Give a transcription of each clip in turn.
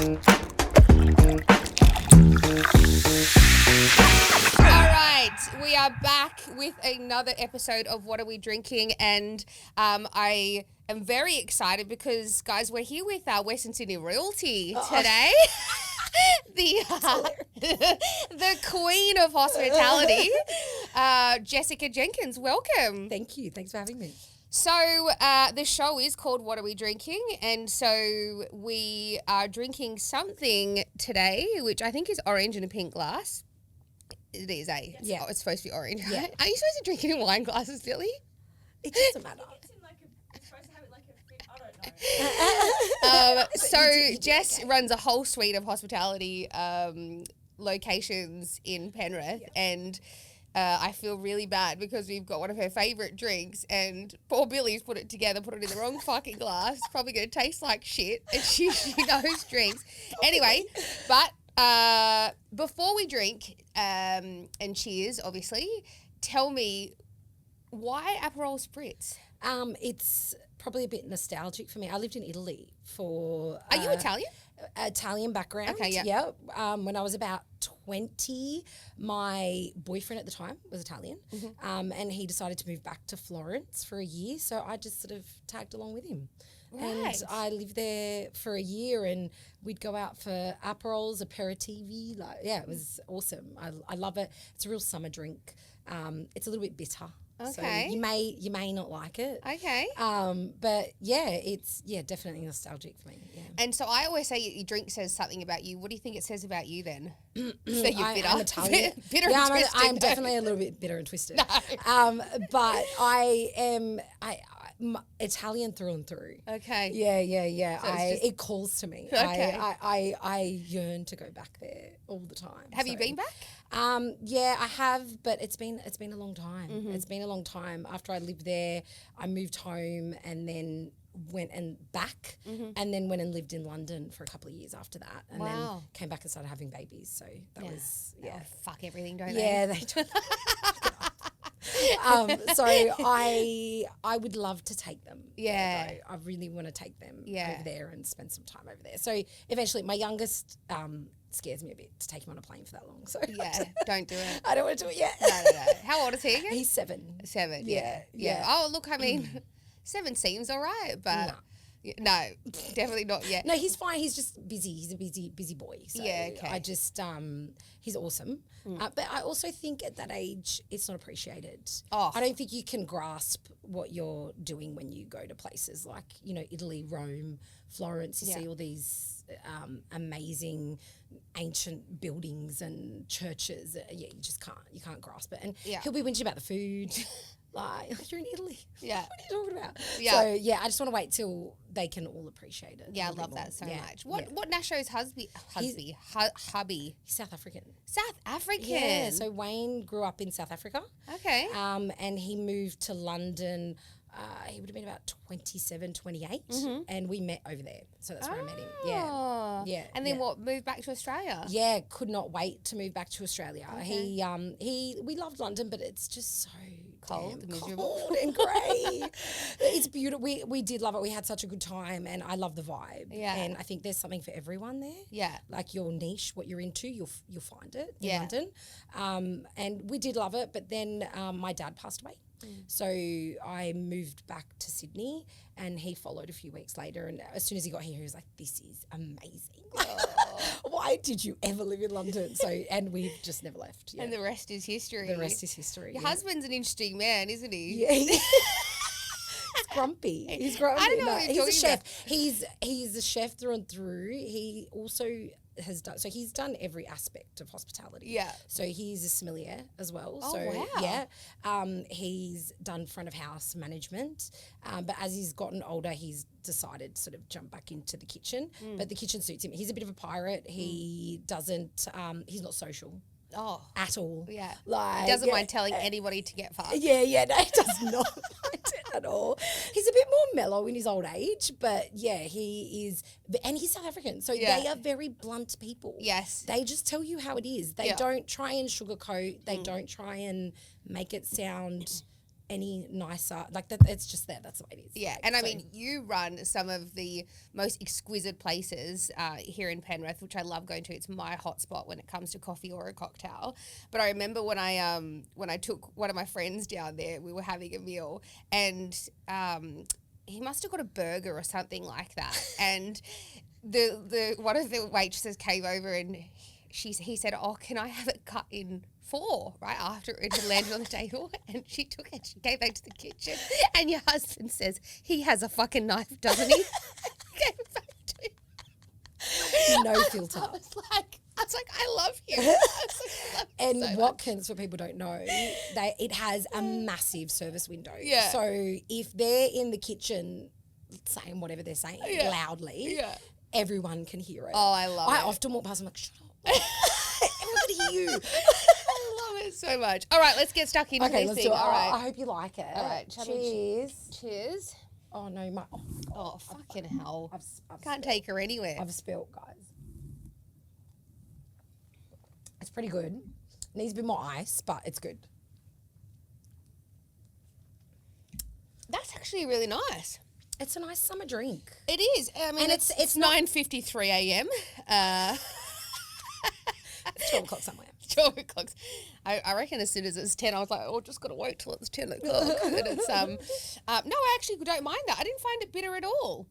We are back with another episode of What Are We Drinking, and I am very excited because, guys, we're here with our Western Sydney royalty today. The queen of hospitality, Jessica Jenkins. Welcome. Thank you. Thanks for having me. So the show is called What Are We Drinking? And so we are drinking something today, which I think is orange in a pink glass. It is, eh? Yeah. It's supposed to be orange. Yeah. Are you supposed to drink it in wine glasses, Billy? It doesn't matter. It's supposed to have it like a fit. I don't know. So Jess runs a whole suite of hospitality locations in Penrith, and I feel really bad because we've got one of her favourite drinks, and poor Billy's put it together, put it in the wrong fucking glass. It's probably going to taste like shit, and she knows drinks. Anyway, but before we drink, and cheers, obviously, tell me, why Aperol Spritz? It's probably a bit nostalgic for me. I lived in Italy for... Are you Italian? Italian background. Okay, yeah. Yeah. When I was about 20, my boyfriend at the time was Italian, and he decided to move back to Florence for a year, so I just sort of tagged along with him. Right. And I lived there for a year, and we'd go out for Aperols, aperitivi. It was awesome. I love it. It's a real summer drink. It's a little bit bitter. Okay. So you may not like it. Okay. But yeah, it's definitely nostalgic for me. Yeah. And so I always say your drink says something about you. What do you think it says about you then? So you're bitter. I'm Italian. Bitter and twisted. I'm definitely a little bit bitter and twisted. No. But I'm Italian through and through. Okay. Yeah. So it calls to me. Okay. I yearn to go back there all the time. Have you been back? Yeah, I have, but it's been a long time. It's been a long time. After I lived there, I moved home and then went and back, and then went and lived in London for a couple of years after that, and then came back and started having babies. So that was Oh, fuck everything, don't they? yeah, they do. So I would love to take them. Yeah. Though. I really want to take them Yeah. over there and spend some time over there. So eventually, my youngest scares me a bit to take him on a plane for that long. So Yeah, don't do it. I don't want to do it yet. No. How old is he again? He's 7. 7. Yeah. Oh, look, I mean, 7 seems all right, but no, definitely not yet. No, he's fine. He's just busy. He's a busy boy. So Yeah, okay. I just he's awesome. But I also think at that age it's not appreciated. Oh. I don't think you can grasp what you're doing when you go to places like, Italy, Rome, Florence. You see all these amazing ancient buildings and churches. You just can't grasp it. And he'll be whinging about the food. Like, you're in Italy. Yeah. What are you talking about? Yeah. So, I just want to wait till they can all appreciate it. Yeah, I a little love bit that so more. much. What Nasho's hubby? He's South African. South African. Yeah, so Wayne grew up in South Africa. Okay. And he moved to London. He would have been about 27, 28, and we met over there. So that's where I met him. Oh. Yeah. And then what? Moved back to Australia? Yeah, could not wait to move back to Australia. Okay. We loved London, but it's just so Cold and miserable. cold and grey. It's beautiful. We did love it. We had such a good time, and I love the vibe. Yeah. And I think there's something for everyone there. Yeah. Like your niche, what you're into, you'll find it in Yeah. London. And we did love it, but then my dad passed away. So I moved back to Sydney, and he followed a few weeks later. And as soon as he got here, he was like, "This is amazing. Why did you ever live in London?" So, and we've just never left. Yeah. And the rest is history. The rest is history. Your husband's an interesting man, isn't he? Yeah. He's grumpy. He's grumpy. I don't know what you're he's a talking chef. He's a chef through and through. He also he's done every aspect of hospitality. Yeah. So he's a sommelier as well. Oh, so wow. yeah. He's done front of house management. But as he's gotten older, he's decided to sort of jump back into the kitchen. But the kitchen suits him. He's a bit of a pirate. He doesn't he's not social. Oh. At all. Yeah. Like, He doesn't mind telling anybody to get fucked. Yeah, no, he does not mind it at all. He's a bit more mellow in his old age, but yeah, he is, and he's South African, so they are very blunt people. Yes. They just tell you how it is. They don't try and sugarcoat. They don't try and make it sound any nicer. Like that, it's just there. That's the way it is. Yeah, Like, and I so- mean, you run some of the most exquisite places here in Penrith, which I love going to. It's my hotspot when it comes to coffee or a cocktail. But I remember when I took one of my friends down there, we were having a meal, and he must have got a burger or something like that, and the one of the waitresses came over and he said, "Oh, can I have it cut in 4?" Right after it had landed on the table, and she took it. She came back to the kitchen, and your husband says he has a fucking knife, doesn't he? Came back to him. no filter. I was like, I love you. I was like, I love you And so much. Watkins, for people who don't know, it has a massive service window. Yeah. So if they're in the kitchen saying whatever they're saying loudly, Yeah. everyone can hear it. Oh, I love it. I often walk past and I'm like, shut up. Everyone can hear you. I love it so much. All right, let's get stuck into Okay, this let's thing. do it. All right. I hope you like it. All right, shall we- Cheers. Cheers. Oh, no. Oh, fucking hell. I've Can't spilt. take her anywhere. I've spilt, guys. It's pretty good. Needs a bit more ice, but it's good. That's actually really nice. It's a nice summer drink. It is. I mean, And it's it's not- 9:53 a.m. It's 12 o'clock somewhere. 12 o'clock. I reckon as soon as it's 10, I was like, oh, just got to wait till it's 10 o'clock. And it's, no, I actually don't mind that. I didn't find it bitter at all.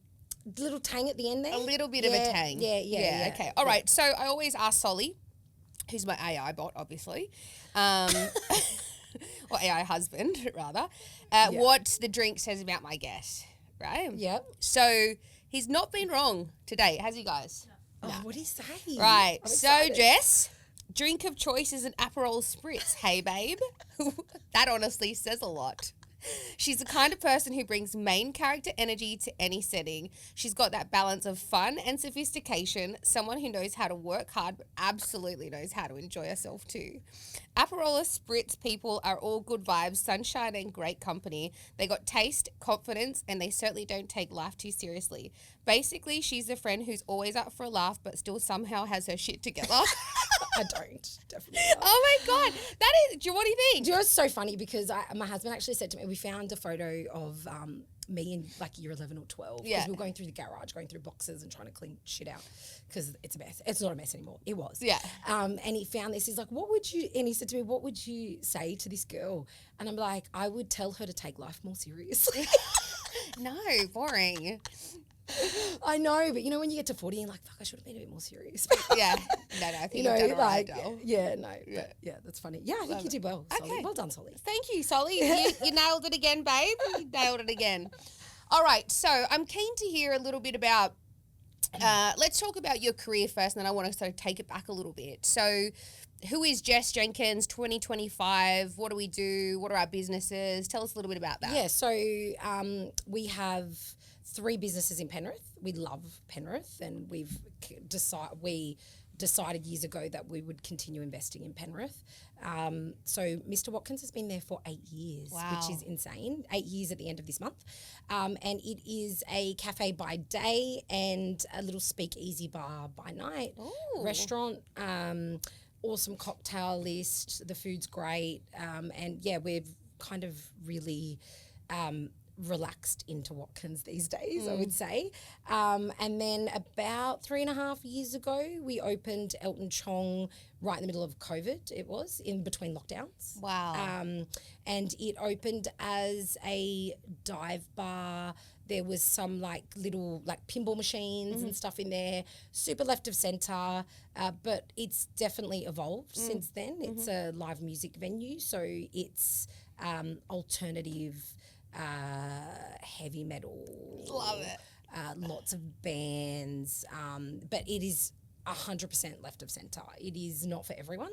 Little tang at the end there. A little bit of a tang. Yeah. Okay. All right. So I always ask Solly, who's my AI bot, obviously, or AI husband, rather, what the drink says about my guest, right? Yep. So he's not been wrong today, has he, guys? Oh, what do you say? Right. I'm So, excited. Jess, drink of choice is an Aperol Spritz. Hey, babe. That honestly says a lot. She's the kind of person who brings main character energy to any setting. She's got that balance of fun and sophistication, someone who knows how to work hard but absolutely knows how to enjoy herself too. Aperol Spritz people are all good vibes, sunshine and great company. They got taste, confidence, and they certainly don't take life too seriously. Basically, she's a friend who's always up for a laugh but still somehow has her shit together. I don't. Definitely not. Oh my God. That is, what do you think? Do you know, it's so funny because my husband actually said to me, we found a photo of me in like year 11 or 12 because Yeah. we were going through the garage, going through boxes and trying to clean shit out because it's a mess. It's not a mess anymore. It was. Yeah. And he found this. He's like, and he said to me, what would you say to this girl? And I'm like, I would tell her to take life more seriously. No, boring. I know, but you know, when you get to 40, you're like, fuck, I should have been a bit more serious. Yeah. No, I think You know, you've done all right, like, Del. yeah, no. But yeah, that's funny. Yeah, I think you did well. Solly. Okay. Well done, Solly. Thank you, Solly. You nailed it again, babe. You nailed it again. All right, so I'm keen to hear a little bit about, let's talk about your career first, and then I want to sort of take it back a little bit. So who is Jess Jenkins, 2025? What do we do? What are our businesses? Tell us a little bit about that. Yeah, so we have 3 businesses in Penrith. We love Penrith, and we decided years ago that we would continue investing in Penrith. So Mr Watkins has been there for 8 years, Wow. which is insane. 8 years at the end of this month. And it is a cafe by day and a little speakeasy bar by night. Ooh. Restaurant, awesome cocktail list. The food's great. And yeah, we've kind of really relaxed into Watkins these days, I would say. And then about 3.5 years ago, we opened Elton Chong right in the middle of COVID, it was, in between lockdowns. Wow. And it opened as a dive bar. There was some like little like pinball machines and stuff in there, super left of centre, but it's definitely evolved since then. It's a live music venue, so it's alternative heavy metal. Love it. Lots of bands, but it is 100% left of centre. It is not for everyone,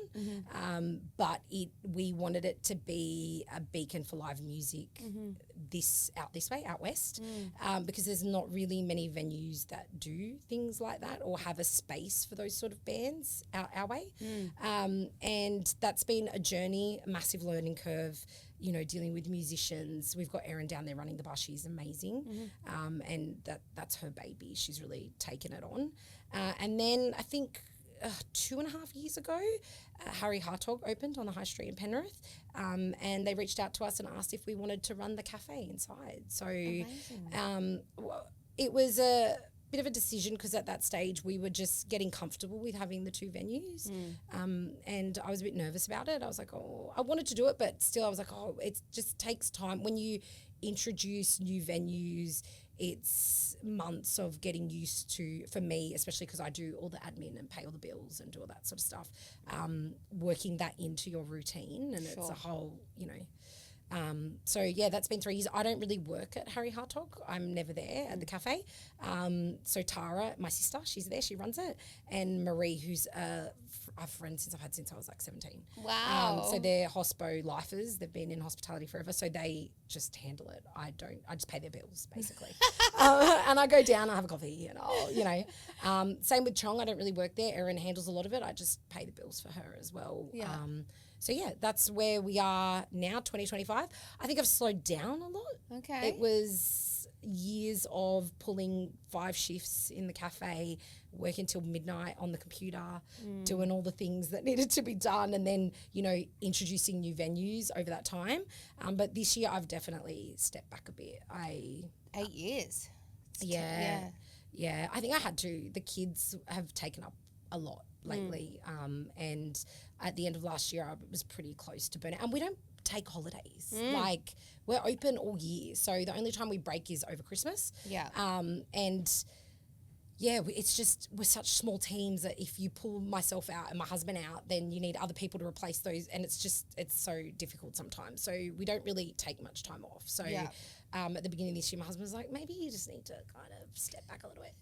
but we wanted it to be a beacon for live music out west, because there's not really many venues that do things like that or have a space for those sort of bands our way. And that's been a journey, a massive learning curve, you know, dealing with musicians. We've got Erin down there running the bar. She's amazing. And that's her baby. She's really taken it on. And then I think 2.5 years ago, Harry Hartog opened on the high street in Penrith, and they reached out to us and asked if we wanted to run the cafe inside. So it was a bit of a decision because at that stage we were just getting comfortable with having the two venues, and I was a bit nervous about it. I was like, oh, I wanted to do it, but still I was like, oh, it just takes time. When you introduce new venues, it's months of getting used to, for me, especially because I do all the admin and pay all the bills and do all that sort of stuff, working that into your routine, and it's a whole, so yeah, that's been 3 years. I don't really work at Harry Hartog. I'm never there at the cafe. So Tara, my sister, she's there, she runs it, and Marie, who's a friend since I was like 17. Wow. So they're hospo lifers. They've been in hospitality forever, so they just handle it. I just pay their bills basically. And I go down and have a coffee and same with Chong. I don't really work there. Erin handles a lot of it. I just pay the bills for her as well. Yeah. So yeah, that's where we are now, 2025. I think I've slowed down a lot. Okay. It was years of pulling 5 shifts in the cafe, working till midnight on the computer, doing all the things that needed to be done, and then, introducing new venues over that time. But this year I've definitely stepped back a bit. 8 years. Yeah. I think I had to. The kids have taken up a lot lately, and at the end of last year I was pretty close to burnout, and we don't take holidays. Like, we're open all year, so the only time we break is over Christmas. It's just, we're such small teams that if you pull myself out and my husband out, then you need other people to replace those, and it's so difficult sometimes. So we don't really take much time off. So at the beginning of this year, my husband was like, maybe you just need to kind of step back a little bit.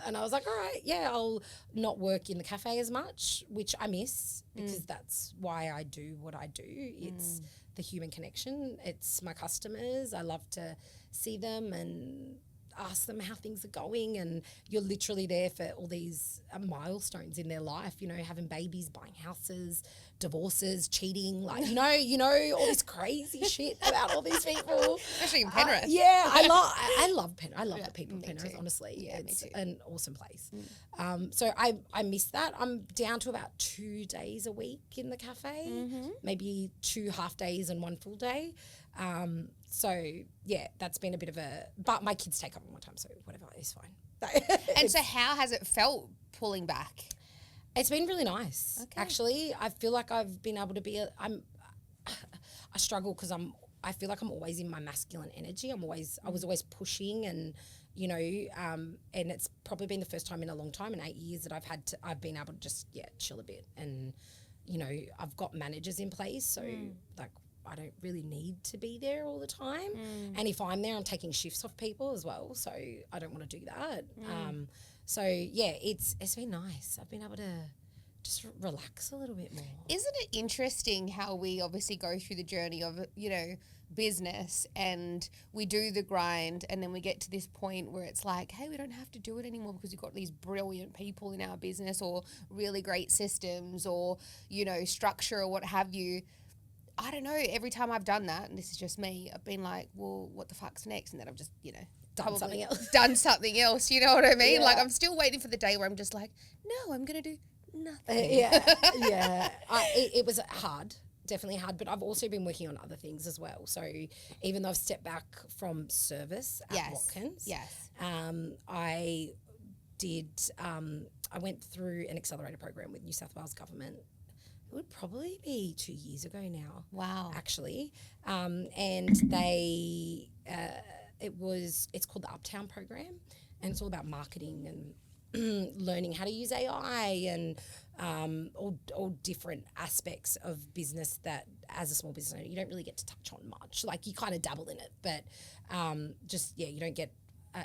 And I was like, all right, I'll not work in the cafe as much, which I miss because that's why I do what I do. It's the human connection. It's my customers. I love to see them and ask them how things are going, and you're literally there for all these milestones in their life, having babies, buying houses, divorces, cheating, like, all this crazy shit about all these people. Especially in Penrith. I love Penrith. I love the people of Penrith, too. honestly. Yeah, it's me too. an awesome place. So I miss that. I'm down to about 2 days a week in the cafe, maybe 2 half days and 1 full day. So yeah, that's been a bit of but my kids take up all my time, so whatever, it's fine. And so how has it felt pulling back? It's been really nice, actually. I feel like I've been able to be I struggle because I feel like I'm always in my masculine energy. I was always pushing, and and it's probably been the first time in a long time, in 8 years, that I've been able to just chill a bit, and I've got managers in place, so like, I don't really need to be there all the time. And if I'm there, I'm taking shifts off people as well, so I don't want to do that. So yeah, it's been nice. I've been able to just relax a little bit more. Isn't it interesting how we obviously go through the journey of, business, and we do the grind, and then we get to this point where it's like, hey, we don't have to do it anymore because we've got these brilliant people in our business, or really great systems, or, structure, or what have you. I don't know, every time I've done that, and this is just me, I've been like, well, what the fuck's next? And then I've just, Done something else. Done something else, you know what I mean? Yeah. Like, I'm still waiting for the day where I'm just like, no, I'm going to do nothing. It was hard, definitely hard, but I've also been working on other things as well. So even though I've stepped back from service at Watkins, I went through an accelerator program with New South Wales government. It would probably be 2 years ago now. Wow. Actually. And they, it's called the Uptown program, and it's all about marketing and learning how to use AI and all different aspects of business that, as a small business owner, you don't really get to touch on much. Like, you kind of dabble in it, but you don't get,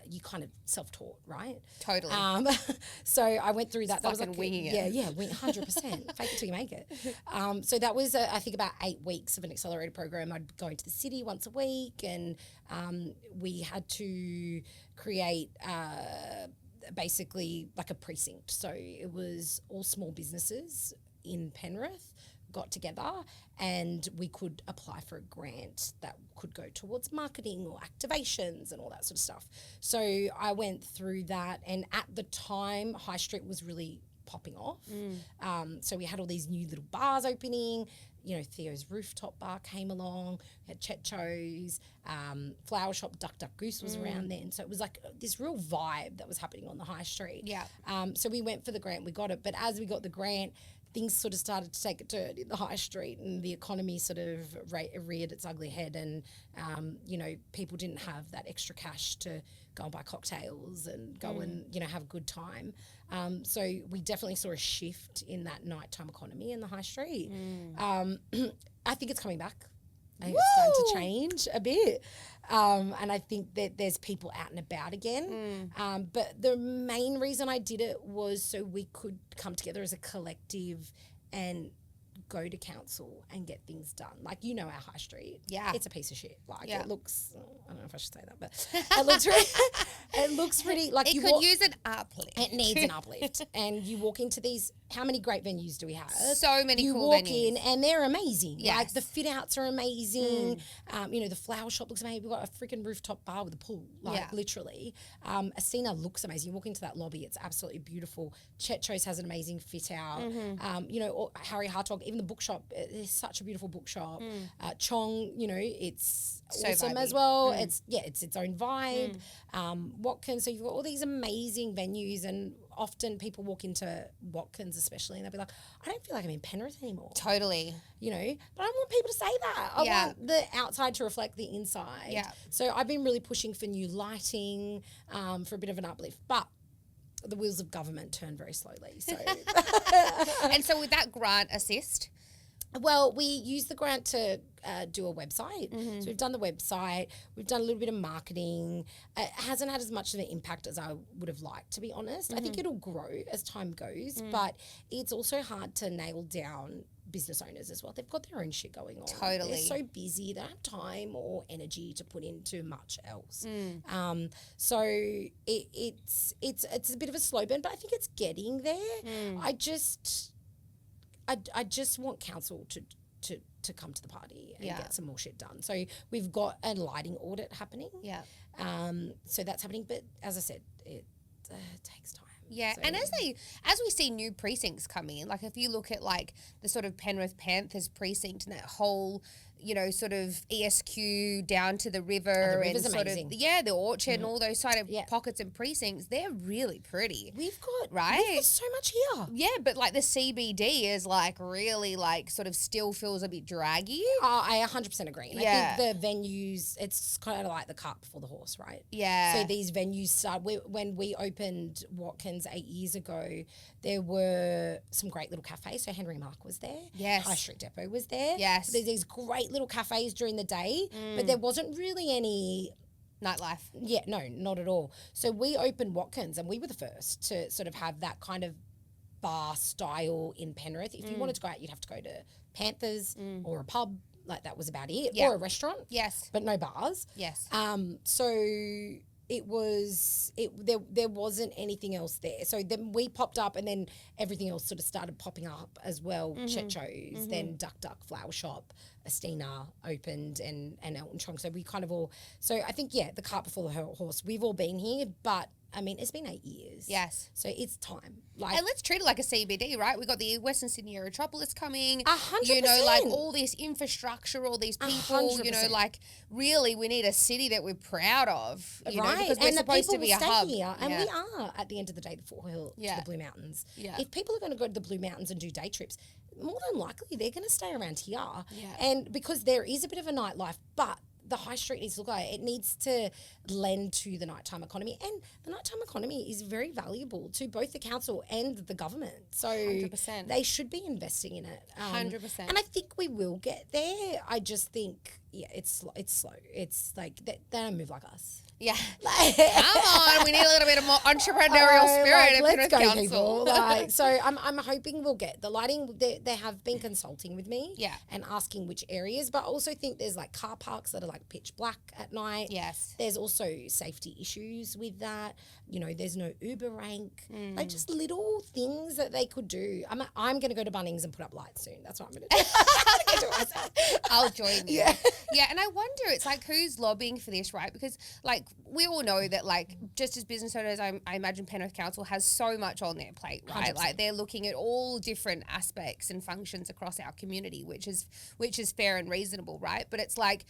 you kind of self-taught, right? Totally. So I went through that. That was like winging it. Yeah, 100%. Fake it till you make it. So that was, I think, about 8 weeks of an accelerated program. I'd go into the city once a week, and we had to create basically like a precinct. So it was all small businesses in Penrith got together and we could apply for a grant that could go towards marketing or activations and all that sort of stuff. So I went through that, and at the time, High Street was really popping off. So we had all these new little bars opening. You know, Theo's Rooftop Bar came along, we had Chetcho's, Flower Shop, Duck Duck Goose was around then. So it was like this real vibe that was happening on the High Street. Yeah. So we went for the grant, we got it. But as we got the grant, things sort of started to take a turn in the High Street, and the economy sort of reared its ugly head, and, you know, people didn't have that extra cash to go and buy cocktails and go and, you know, have a good time. So we definitely saw a shift in that nighttime economy in the High Street. I think it's coming back. I think it's starting to change a bit. And I think that there's people out and about again. But the main reason I did it was so we could come together as a collective and go to council and get things done. Like, you know, our High Street. Yeah. It's a piece of shit. Like, it looks, I don't know if I should say that, but it looks pretty, like, it could use an uplift. It needs an uplift. And you walk into these, how many great venues do we have? So many you cool walk venues. in and they're amazing. Yes. Like, the fit outs are amazing. You know, the flower shop looks amazing. We've got a freaking rooftop bar with a pool, like, literally. Asina looks amazing. You walk into that lobby, it's absolutely beautiful. Chetcho's has an amazing fit out. You know, Harry Hartog, even the bookshop, it's such a beautiful bookshop. Chong, you know, it's So awesome vibey. as well. It's its own vibe. Watkins, so you've got all these amazing venues, and often people walk into Watkins especially and they'll be like, I don't feel like I'm in Penrith anymore. Totally. You know, but I don't want people to say that. I want the outside to reflect the inside. Yeah. So I've been really pushing for new lighting, for a bit of an uplift, but the wheels of government turn very slowly. So And so with that grant assist? well, we use the grant to do a website. So we've done the website. We've done a little bit of marketing. It hasn't had as much of an impact as I would have liked, to be honest. I think it'll grow as time goes, but it's also hard to nail down business owners as well. They've got their own shit going on. Totally. They're so busy. They don't have time or energy to put into much else. So it's a bit of a slow burn, but I think it's getting there. I just want council to come to the party and get some more shit done. So we've got a lighting audit happening. Yeah. So that's happening. But as I said, it takes time. Yeah, So- and as we see new precincts come in, like if you look at like the sort of Penrith Panthers precinct and that whole, you know, sort of ESQ down to the river and river's sort amazing. of the orchard and all those side of pockets and precincts, they're really pretty. We've got Right? so much here. Yeah, but like the CBD is like really like sort of still feels a bit draggy. I 100% agree. And Yeah. I think the venues, it's kind of like the cart before the horse, right? Yeah. So these venues start, when we opened Watkins 8 years ago, there were some great little cafes. So Henry Mark was there. Yes. High Street Depot was there. Yes. There's these great little cafes during the day, but there wasn't really any. Nightlife. Yeah, no, not at all. So we opened Watkins and we were the first to sort of have that kind of bar style in Penrith. If you wanted to go out, you'd have to go to Panthers or a pub. Like that was about it. Yeah. Or a restaurant. Yes. But no bars. Yes. So there wasn't anything else there. So then we popped up and then everything else sort of started popping up as well. Chetcho's, then Duck Duck Flower Shop, Astina opened and Elton Chong. So we kind of all, so I think, the cart before the horse. We've all been here, but I mean, it's been 8 years. Yes. So it's time. Like, And let's treat it like a CBD, right? We've got the Western Sydney Aerotropolis coming. 100%. You know, like all this infrastructure, all these people, you know, 100%. like really we need a city that we're proud of, you know, right, because we're and the supposed to people be will a stay hub. here, and Yeah. we are at the end of the day the foothill to Yeah. the Blue Mountains. Yeah. If people are going to go to the Blue Mountains and do day trips, more than likely they're going to stay around here, Yeah. and because there is a bit of a nightlife, but the high street needs to look like it needs to lend to the nighttime economy, and the nighttime economy is very valuable to both the council and the government. So 100%. they should be investing in it. 100%. And I think we will get there. I just think it's slow. It's like they don't move like us. Yeah. Like, Come on, we need a little bit of more entrepreneurial spirit at let's Penrith go, Council. people. Like, so I'm hoping we'll get the lighting. They have been consulting with me, and asking which areas. But I also think there's like car parks that are like pitch black at night. Yes. There's also safety issues with that. You know, there's no Uber rank. Like just little things that they could do. I'm going to go to Bunnings and put up lights soon. That's what I'm going to do. I'm gonna do it myself. I'll join you. Yeah, and I wonder, it's like, who's lobbying for this, right? Because, like, we all know that, like, just as business owners, I imagine Penrith Council has so much on their plate, right? 100%. Like, they're looking at all different aspects and functions across our community, which is fair and reasonable, right? But it's like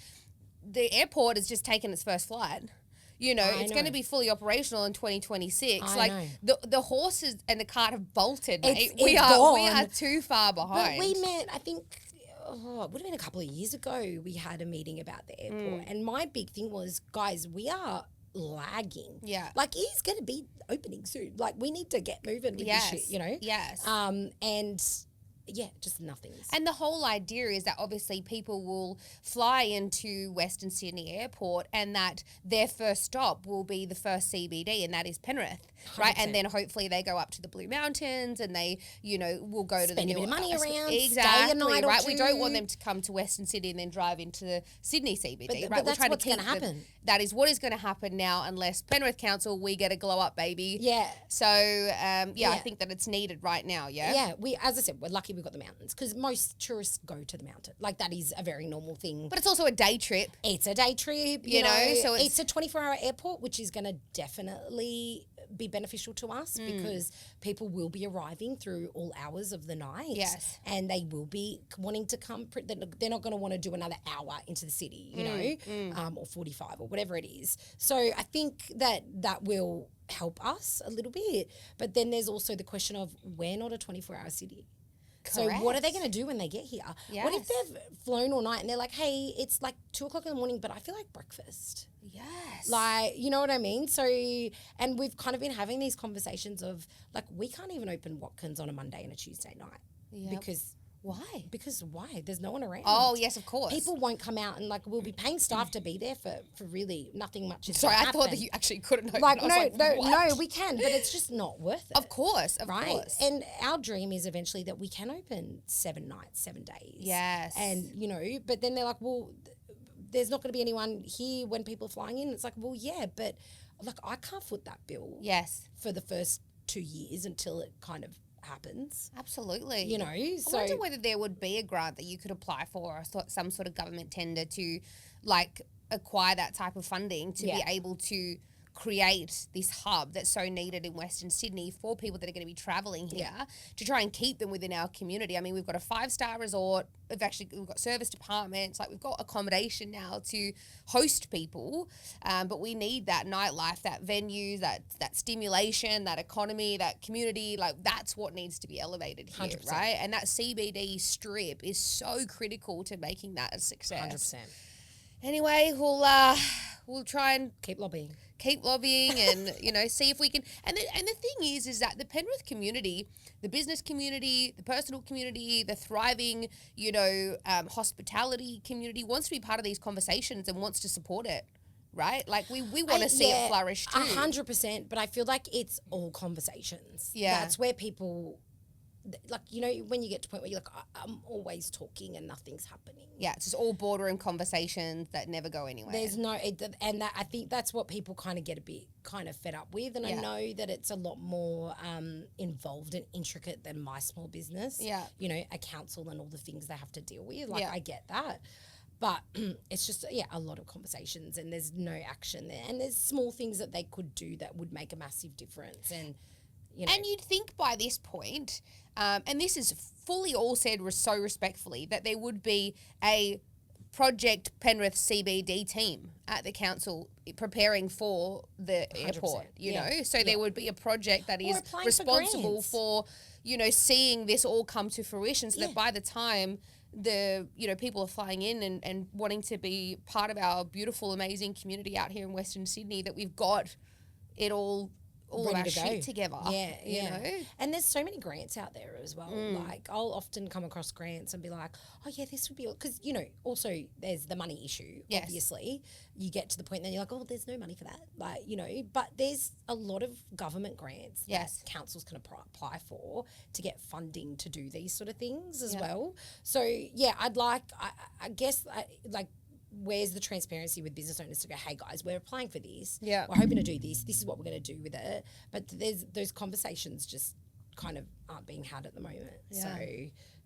the airport has just taken its first flight. You know, it's going to be fully operational in 2026. The horses and the cart have bolted, mate. We are too far behind. But we met, I think, it would have been a couple of years ago, we had a meeting about the airport. And my big thing was, guys, we are lagging. Yeah. Like, it's going to be opening soon. Like, we need to get moving with this shit, you know? Yes. And yeah, just nothing. And the whole idea is that obviously people will fly into Western Sydney Airport and that their first stop will be the first CBD, and that is Penrith, right? 100%. And then hopefully they go up to the Blue Mountains and they, you know, will go to Spend the a bit of money around, exactly, stay a night or right? two. We don't want them to come to Western Sydney and then drive into the Sydney CBD, right? But that's what's going to happen. That is what is going to happen now, unless Penrith Council, we get a glow up, baby. Yeah. So, I think that it's needed right now, Yeah, as I said, we're lucky we've got the mountains, because most tourists go to the mountain. Like, that is a very normal thing. But it's also a day trip. It's a day trip, you know. So it's a 24-hour airport, which is going to definitely be beneficial to us because people will be arriving through all hours of the night. Yes. And they will be wanting to come. They're not going to want to do another hour into the city, you know, or 45 or whatever it is. So I think that will help us a little bit. But then there's also the question of, we're not a 24-hour city. So what are they going to do when they get here? Yes. What if they've flown all night and they're like, hey, it's like 2 o'clock in the morning, but I feel like breakfast. Yes. Like, you know what I mean? So, and we've kind of been having these conversations of, like, we can't even open Watkins on a Monday and a Tuesday night. Yep. Because why? Because why? There's no one around. Oh, yes, of course. People won't come out, and, like, we'll be paying staff to be there for really nothing much. Sorry, I thought that you actually couldn't open. Like, no, we can, but it's just not worth it. Of course. And our dream is eventually that we can open 7 nights, 7 days. Yes. And, you know, but then they're like, well, there's not going to be anyone here when people are flying in. It's like, well, yeah, but, like, I can't foot that bill. Yes. For the first 2 years until it kind of happens. Absolutely. You know, so I wonder whether there would be a grant that you could apply for, or some sort of government tender to, like, acquire that type of funding to be able to create this hub that's so needed in Western Sydney for people that are going to be travelling here to try and keep them within our community. I mean, we've got a 5-star resort. We've got service departments. Like, we've got accommodation now to host people, but we need that nightlife, that venue, that stimulation, that economy, that community. Like, that's what needs to be elevated here, 100%. right? And that CBD strip is so critical to making that a success. 100%. Anyway, we'll try and Keep lobbying and, you know, see if we can. And the thing is that the Penrith community, the business community, the personal community, the thriving, you know, hospitality community wants to be part of these conversations and wants to support it, right? Like, we want to see it flourish too. 100%, but I feel like it's all conversations. Yeah. That's where people, like, you know, when you get to a point where you're like, I'm always talking and nothing's happening. Yeah, it's just all boardroom conversations that never go anywhere. There's no, and that, I think that's what people kind of get a bit kind of fed up with. And I know that it's a lot more involved and intricate than my small business. Yeah. You know, a council and all the things they have to deal with. Like, I get that. But it's just, a lot of conversations, and there's no action there. And there's small things that they could do that would make a massive difference. And, you know. And you'd think by this point, and this is fully all said so respectfully, that there would be a Project Penrith CBD team at the council preparing for the airport, you know? So there would be a project that is responsible for, you know, seeing this all come to fruition, so that by the time the, you know, people are flying in and wanting to be part of our beautiful, amazing community out here in Western Sydney, that we've got it all all of our shit together. You know? And there's so many grants out there as well. Like I'll often come across grants and be like, oh yeah, this would be, because you know, also there's the money issue. Yes. Obviously, you get to the point then you're like, oh, there's no money for that. Like, you know, but there's a lot of government grants that councils can apply for to get funding to do these sort of things as well. So yeah, I guess where's the transparency with business owners to go, hey guys, we're applying for this. Yeah. We're hoping to do this. This is what we're going to do with it. But there's those conversations just kind of aren't being had at the moment.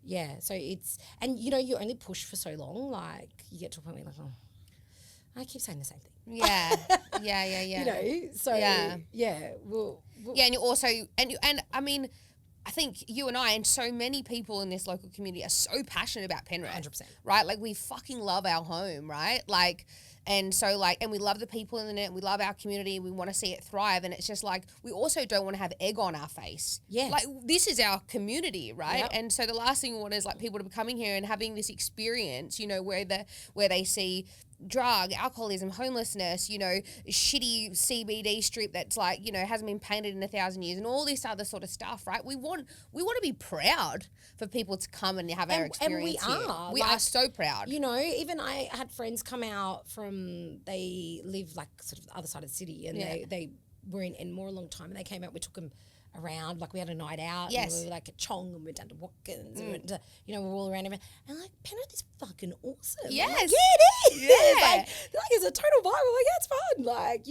Yeah. So it's, and you know, you only push for so long. Like you get to a point where you're like, oh, I keep saying the same thing. Yeah. You know, so we'll and you also, and I mean, I think you and I and so many people in this local community are so passionate about Penrith. 100%. Right? Like we fucking love our home, right? Like, and so like, and we love the people in it, we love our community, we want to see it thrive. And it's just like, we also don't want to have egg on our face. Yeah. Like this is our community, right? Yep. And so the last thing we want is like people to be coming here and having this experience, you know, where they see drug, alcoholism, homelessness, you know, shitty CBD strip that's like, you know, hasn't been painted in 1,000 years and all this other sort of stuff, right? We want to be proud for people to come and have our experience and we here. are. We are so proud. You know, even I had friends come out they live like sort of the other side of the city and they were in Enmore a long time and they came out, we took them around, like we had a night out and we were like at Chong and we went down to Watkins and we went to, you know, we're all around everything. And like, Penrith is fucking awesome. Yes. Like, yeah, it is. Yeah. Like it's a total vibe. I'm like, yeah, it's fun. Like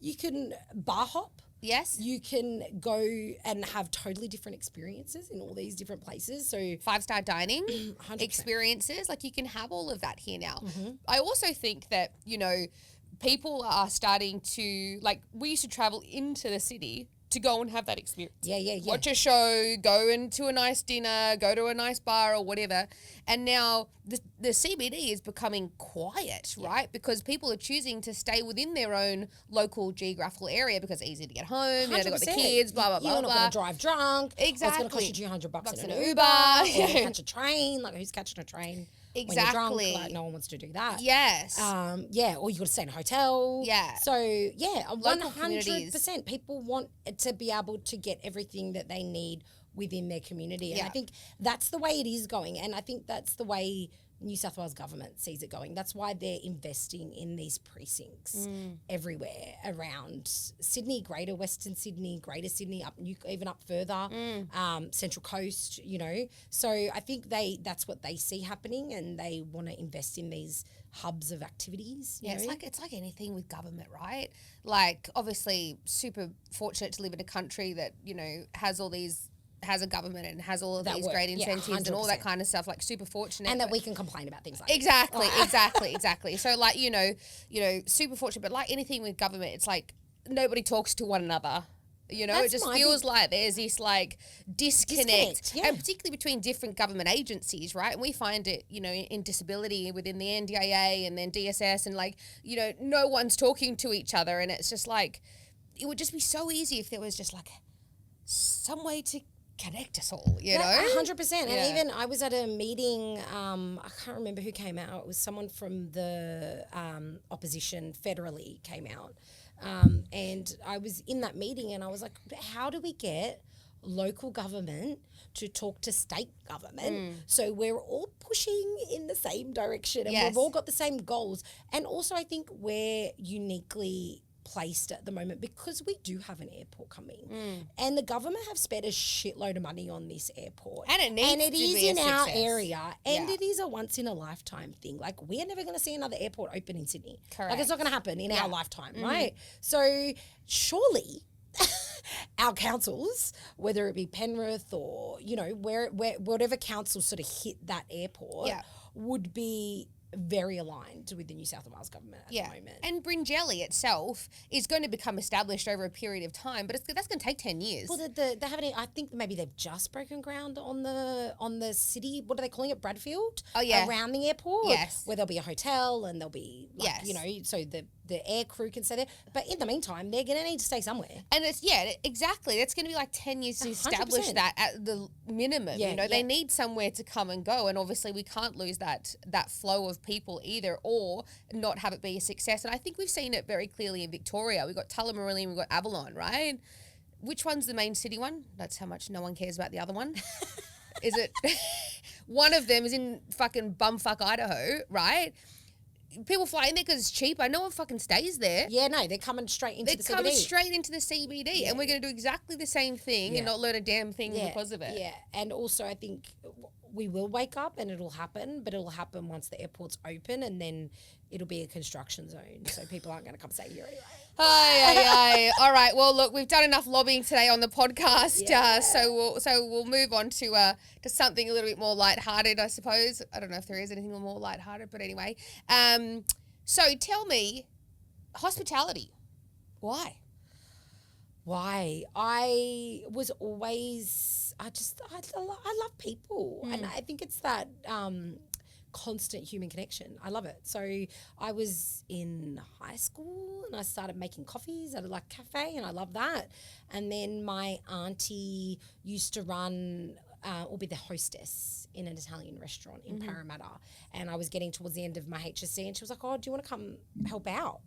you can bar hop. Yes. You can go and have totally different experiences in all these different places. So 5-star dining 100%. experiences, like you can have all of that here now. I also think that, you know, people are starting to, like, we used to travel into the city to go and have that experience. Yeah. Watch a show, go into a nice dinner, go to a nice bar or whatever. And now the CBD is becoming quiet, right? Because people are choosing to stay within their own local geographical area because it's easy to get home, you know, they've got the kids, blah, blah, blah, You're not going to drive drunk. Exactly. It's going to cost you $200 in an Uber. Or you catch a train. Like, who's catching a train? Exactly. When you're drunk, like, no one wants to do that. Yes. Or you got to stay in a hotel. Yeah. So, yeah, Local 100%. People want to be able to get everything that they need within their community. And I think that's the way it is going. And I think that's the way New South Wales government sees it going. That's why they're investing in these precincts everywhere around Sydney, Greater Western Sydney, Greater Sydney, even up further, Central Coast, you know. So I think that's what they see happening and they want to invest in these hubs of activities. You know? It's like anything with government, right? Like obviously super fortunate to live in a country that, you know, has a government and has all of these great incentives and all that kind of stuff, like super fortunate. And that we can complain about things like Exactly. So like, you know, super fortunate, but like anything with government, it's like nobody talks to one another. You know, it just feels like there's this like disconnect and particularly between different government agencies, right? And we find it, you know, in disability within the NDIA and then DSS and like, you know, no one's talking to each other and it's just like, it would just be so easy if there was just like some way to connect us all, you know? 100%. And even I was at a meeting, I can't remember who came out. It was someone from the opposition federally came out. And I was in that meeting and I was like, how do we get local government to talk to state government so we're all pushing in the same direction and we've all got the same goals? And also I think we're uniquely placed at the moment because we do have an airport coming and the government have spent a shitload of money on this airport and it is in our area and it is a once in a lifetime thing. Like we're never going to see another airport open in Sydney. Correct. Like it's not going to happen in our lifetime, right? So surely our councils, whether it be Penrith or, you know, where whatever council sort of hit that airport would be very aligned with the New South Wales government at the moment. And Bringelly itself is going to become established over a period of time, but that's going to take 10 years. Well, they haven't. I think maybe they've just broken ground on the city. What are they calling it? Bradfield. Oh yeah, around the airport. Yes, where there'll be a hotel and there'll be you know, so the the air crew can stay there. But in the meantime, they're going to need to stay somewhere. And it's, exactly. That's going to be like 10 years to establish 100%. that at the minimum. Yeah, you know, yeah. they need somewhere to come and go. And obviously we can't lose that flow of people either, or not have it be a success. And I think we've seen it very clearly in Victoria. We've got Tullamarine, we've got Avalon, right? Which one's the main city one? That's how much no one cares about the other one. Is it? One of them is in fucking bumfuck Idaho, right? People fly in there because it's cheaper. No one fucking stays there. Yeah, no, they're coming straight into the CBD. They're coming straight into the CBD, and we're going to do exactly the same thing and not learn a damn thing because of it. Yeah, and also I think we will wake up and it'll happen, but it'll happen once the airport's open, and then it'll be a construction zone, so people aren't going to come stay here anyway. Aye. All right. Well, look, we've done enough lobbying today on the podcast, Yeah. so we'll move on to something a little bit more lighthearted, I suppose. I don't know if there is anything more lighthearted, but anyway. So tell me, hospitality, why? I was always, I love people, and I think it's that constant human connection. I love it. So I was in high school and I started making coffees at a café, and I love that. And then my auntie used to run or be the hostess in an Italian restaurant in Parramatta, and I was getting towards the end of my HSC, and she was like, "Oh, do you want to come help out?"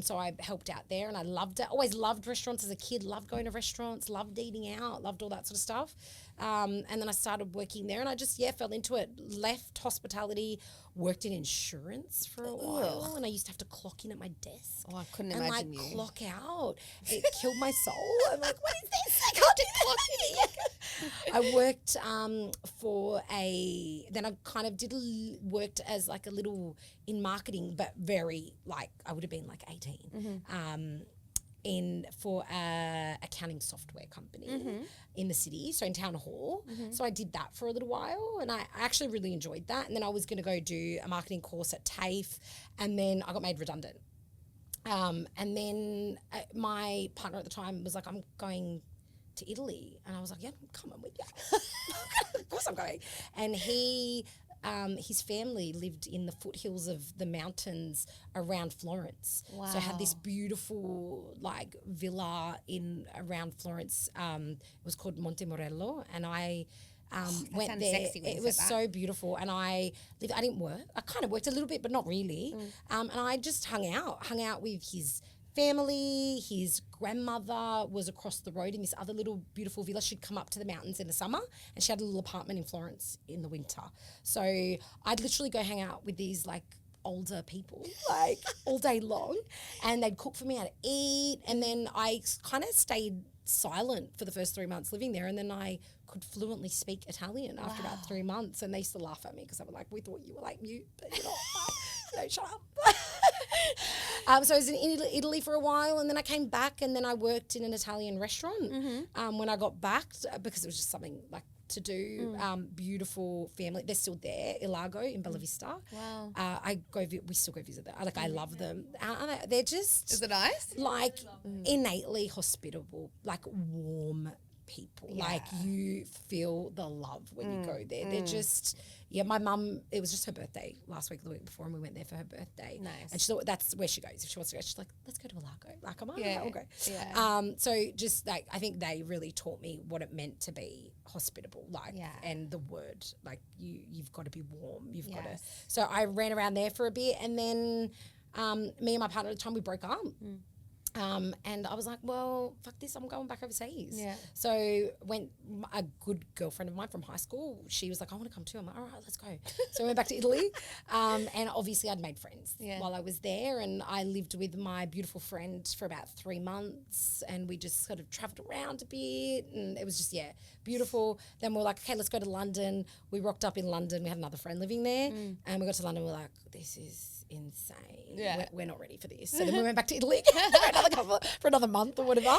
So I helped out there, and I loved it. Always loved restaurants as a kid, loved going to restaurants, loved eating out, loved all that sort of stuff. And then I started working there, and I just, fell into it. Left hospitality, worked in insurance for a while, and I used to have to clock in at my desk. Oh, I couldn't imagine you. And clock out. It killed my soul. I'm like, what is this? I can't do clocking. I worked then I kind of worked as a little in marketing, but very I would have been 18. For a accounting software company in the city, so in Town Hall. So I did that for a little while, and I actually really enjoyed that. And then I was going to go do a marketing course at TAFE, and then I got made redundant. And then my partner at the time was like, "I'm going to Italy," and I was like, "Yeah, I'm coming with you." Of course I'm going. And his family lived in the foothills of the mountains around Florence. Wow. So I had this beautiful villa around Florence. It was called Monte Morello, and I went there. Sexy when it you was said so beautiful, and I didn't work. I kind of worked a little bit, but not really. And I just hung out with his family. His grandmother was across the road in this other little beautiful villa. She'd come up to the mountains in the summer, and she had a little apartment in Florence in the winter. So I'd literally go hang out with these older people all day long, and they'd cook for me, I'd eat, and then I kind of stayed silent for the first 3 months living there, and then I could fluently speak Italian after about 3 months, and they used to laugh at me because I was like, "We thought you were mute, but you're not." Shut up. So I was in Italy for a while, and then I came back, and then I worked in an Italian restaurant when I got back, because it was just something to do. Beautiful family. They're still there, Ilago in Bella Vista. Wow. We still go visit them. I love them. They're just... Is it nice? Innately hospitable, warm people. Yeah. You feel the love when you go there. They're just... Yeah, my mum, it was just her birthday last week or the week before, and we went there for her birthday. Nice. And she thought that's where she goes. If she wants to go, she's like, "Let's go to Ilago." Come on, Yeah. I'll go. Yeah. So just I think they really taught me what it meant to be hospitable, and the word, you've got to be warm. You've got to. So I ran around there for a bit, and then me and my partner at the time, we broke up. And I was like, well, fuck this, I'm going back overseas. Yeah. So when a good girlfriend of mine from high school, she was like, "I want to come too." I'm like, "All right, let's go." So I went back to Italy. And obviously I'd made friends while I was there, and I lived with my beautiful friend for about 3 months, and we just sort of traveled around a bit, and it was just, beautiful. Then we were like, "Okay, let's go to London." We rocked up in London. We had another friend living there, and we got to London. We were like, "This is insane. We're not ready for this." So then we went back to Italy for another month or whatever.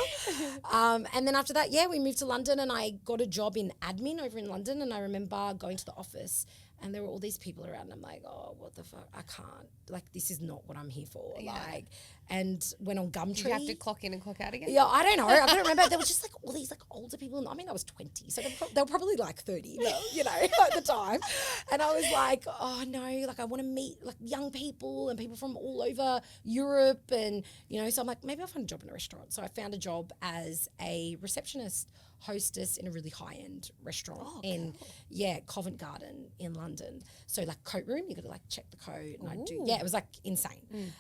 And then after that, we moved to London, and I got a job in admin over in London. And I remember going to the office, And there were all these people around and I'm like, oh, what the fuck? I can't. Like, this is not what I'm here for. Yeah. Like, and went on Gumtree. Did you have to clock in and clock out again? Yeah, I don't know. I couldn't remember. There was just like all these like older people. I mean, I was 20, so they were probably like 30, you know, at the time. And I was like, oh no, like I want to meet like young people and people from all over Europe. And, you know, so I'm like, maybe I'll find a job in a restaurant. So I found a job as a receptionist hostess in a really high-end restaurant in Covent Garden in London. So like coat room, you got to like check the coat and I do. Yeah, it was like insane.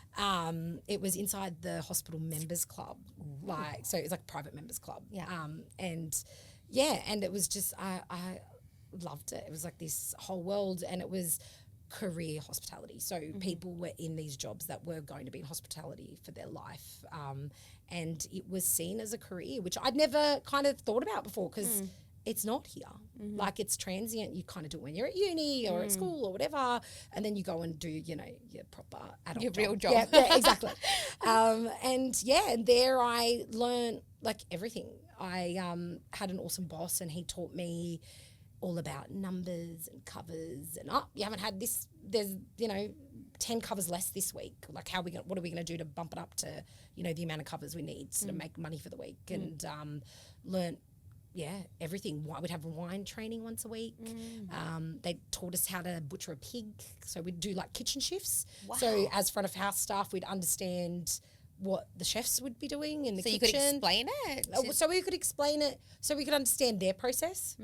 It was inside the hospital members club, like so it was like private members club. Yeah. And it was just I loved it. It was like this whole world, and it was career hospitality. So people were in these jobs that were going to be in hospitality for their life. And it was seen as a career, which I'd never kind of thought about before because it's not here. Like it's transient. You kind of do it when you're at uni or at school or whatever. And then you go and do, you know, your proper adult your job. real job. Yeah, exactly. And there I learned like everything. I had an awesome boss and he taught me all about numbers and covers and you haven't had this, there's, you know, 10 covers less this week. Like what are we going to do to bump it up to, you know, the amount of covers we need to make money for the week and learn everything. We'd have wine training once a week. They taught us how to butcher a pig. So we'd do like kitchen shifts. Wow. So as front of house staff, we'd understand what the chefs would be doing in the kitchen. So you could explain it? So we could explain it so we could understand their process.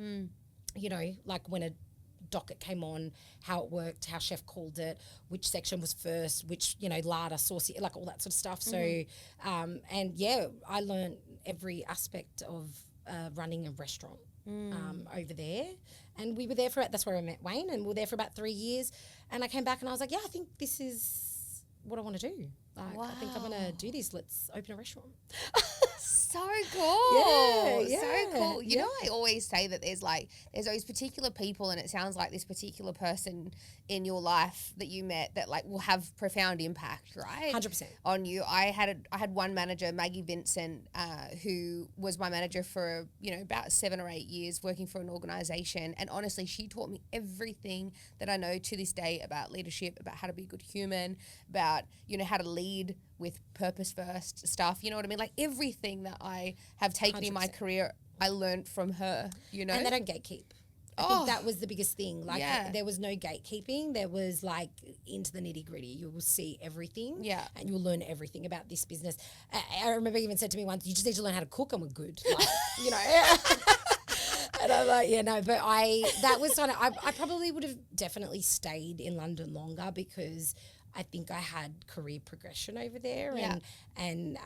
You know, like when a docket came on, how it worked, how chef called it, which section was first, which, you know, larder, saucy, like all that sort of stuff. So, I learned every aspect of running a restaurant over there. And we were there that's where I met Wayne, and we were there for about 3 years. And I came back and I was like, yeah, I think this is what I want to do. Like, I think I'm going to do this. Let's open a restaurant. So cool. Yeah, so cool. You know, I always say that there's those particular people, and it sounds like this particular person in your life that you met that like will have profound impact, right? 100%. On you. I had one manager, Maggie Vincent, who was my manager for, you know, about 7 or 8 years working for an organisation. And honestly, she taught me everything that I know to this day about leadership, about how to be a good human, about, you know, how to lead with purpose first stuff. You know what I mean? Like everything that I have taken 100%. In my career, I learned from her, you know? And they don't gatekeep. I think that was the biggest thing. Like there was no gatekeeping. There was like into the nitty gritty. You will see everything. Yeah. And you'll learn everything about this business. I remember even said to me once, you just need to learn how to cook and we're good. Like, you know. And I'm like, but that was kind of, I probably would have definitely stayed in London longer because I think I had career progression over there and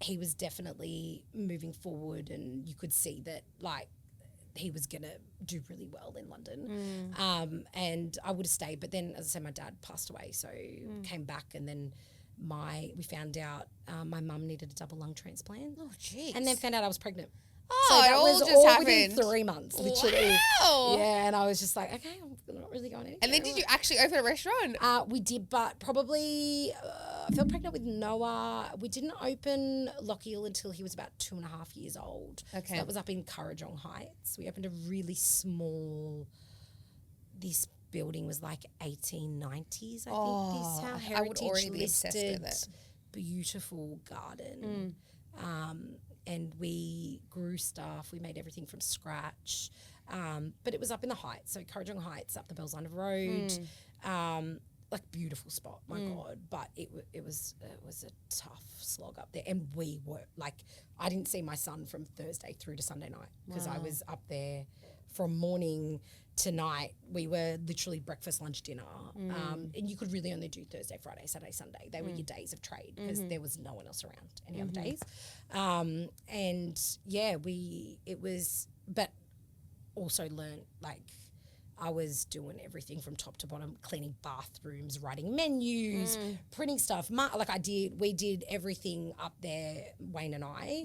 he was definitely moving forward and you could see that like he was going to do really well in London. And I would have stayed, but then as I said, my dad passed away, so came back and then we found out my mum needed a double lung transplant. Oh, jeez. And then found out I was pregnant. Oh, so that it was all just all happened within 3 months, literally. Wow. Yeah, and I was just like, okay, I'm not really going anywhere. And then did you actually open a restaurant? We did, but probably I fell pregnant with Noah. We didn't open Lochiel until he was about 2.5 years old. Okay. So that was up in Currajong Heights. We opened a really small, this building was like 1890s, I think. This how heritage I would already be obsessed with it. Beautiful garden. And we grew stuff. We made everything from scratch. But it was up in the Heights. So Currajong Heights, up the Bells-Under Road. Like beautiful spot, my God. But it was a tough slog up there. And we were like, I didn't see my son from Thursday through to Sunday night because I was up there from morning to night. We were literally breakfast, lunch, dinner. And you could really only do Thursday, Friday, Saturday, Sunday. They were your days of trade because there was no one else around any other days. But also learned like I was doing everything from top to bottom, cleaning bathrooms, writing menus, printing stuff. We did everything up there, Wayne and I.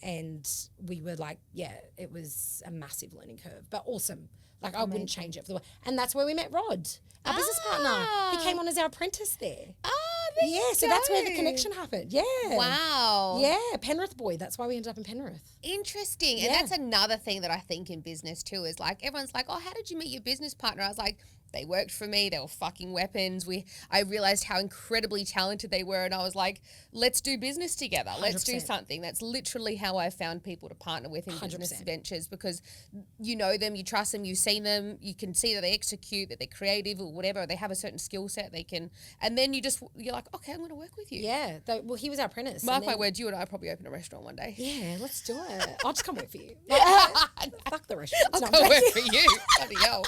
And we were like, it was a massive learning curve, but awesome. Like I wouldn't change it for the world. And that's where we met Rod, our business partner. He came on as our apprentice there. Oh, Yeah, so that's where the connection happened. Yeah. Wow. Yeah, Penrith boy. That's why we ended up in Penrith. Interesting. Yeah. And that's another thing that I think in business too is like everyone's like, oh, how did you meet your business partner? I was like, they worked for me. They were fucking weapons. I realized how incredibly talented they were, and I was like, let's do business together. Let's do 100%. something. That's literally how I found people to partner with in business 100%. ventures, because you know them, you trust them, you've seen them, you can see that they execute, that they're creative or whatever, they have a certain skill set they can, and then you're like, okay, I'm going to work with you. Yeah. Well, he was our apprentice. Mark my words, you and I probably open a restaurant one day. Yeah, let's do it. I'll just come work for you. Fuck the restaurant. I'll come work for you. Bloody hell.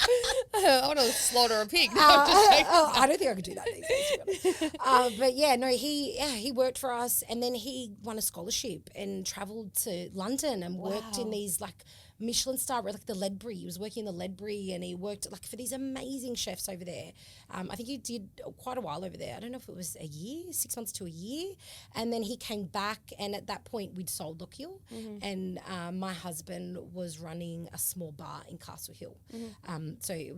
I want to slaughter a pig. No, I'm just joking. I don't think I could do that these days, to be honest. But yeah, no, he worked for us, and then he won a scholarship and travelled to London and worked in these like Michelin star, like the Ledbury. He was working in the Ledbury, and he worked like for these amazing chefs over there. I think he did quite a while over there. I don't know if it was a year, 6 months to a year. And then he came back, and at that point we'd sold Look Hill, and my husband was running a small bar in Castle Hill. So he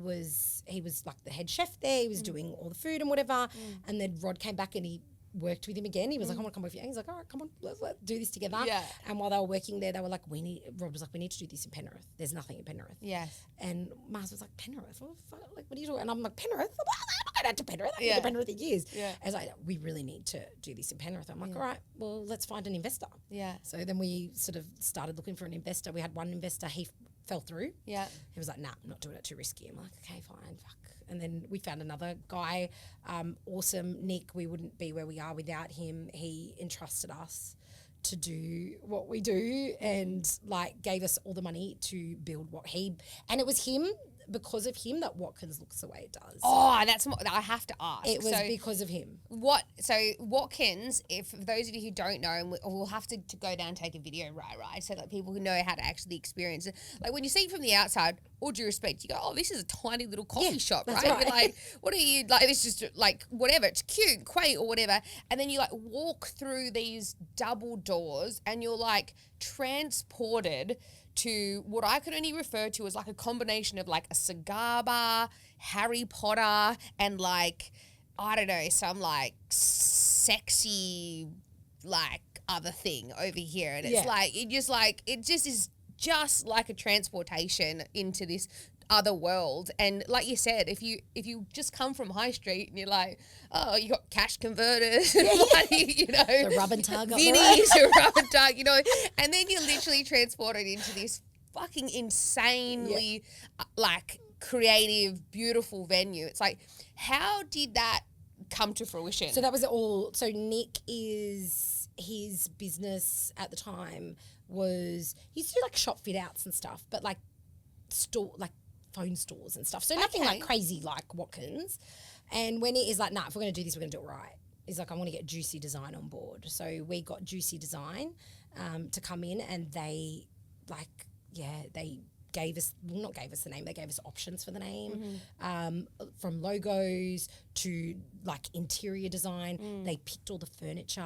was like the head chef there. He was doing all the food and whatever. And then Rod came back and he worked with him again. He was like, I want to come with you. And he's like, all right, come on, let's do this together. Yeah. And while they were working there, they were like, Rod was like, we need to do this in Penrith. There's nothing in Penrith. Yes. And my husband was like, Penrith? What the fuck? Like, what are you doing? And I'm like, Penrith? I'm not going out to Penrith. I've been to Penrith in years. Yeah. I was like, we really need to do this in Penrith. I'm like, all right, well, let's find an investor. Yeah. So then we sort of started looking for an investor. We had one investor, he fell through. Yeah. He was like, nah, I'm not doing it, too risky. I'm like, okay, fine, fuck. And then we found another guy, awesome, Nick. We wouldn't be where we are without him. He entrusted us to do what we do and like gave us all the money to build and it was him, because of him, that Watkins looks the way it does. Oh, that's what I have to ask. It was because of him. So Watkins, if for those of you who don't know, and we'll have to go down and take a video right, so that people who know how to actually experience it. Like when you see it from the outside, all due respect, you go, oh, this is a tiny little coffee shop, right? You're like, what are you, like, it's just like, whatever, it's cute, quaint or whatever. And then you like walk through these double doors and you're like transported to what I could only refer to as like a combination of like a cigar bar, Harry Potter, and like, I don't know, some like sexy like other thing over here. And it's like, it just is just like a transportation into this other world. And like you said, if you just come from High Street and you're like, oh, you got cash converters and money, you know, The rub and tug. Vinnies, rub and tug, you know, and then you're literally transported into this fucking insanely like creative, beautiful venue. It's like, how did that come to fruition? So that was all. So Nick is, his business at the time was, he used to do like shop fit outs and stuff, but like phone stores and stuff. So nothing like crazy like Watkins. And when it is like, nah, if we're going to do this, we're going to do it right. He's like, I want to get Juicy Design on board. So we got Juicy Design to come in, and they gave us, well, not gave us the name, they gave us options for the name, from logos to like interior design. They picked all the furniture.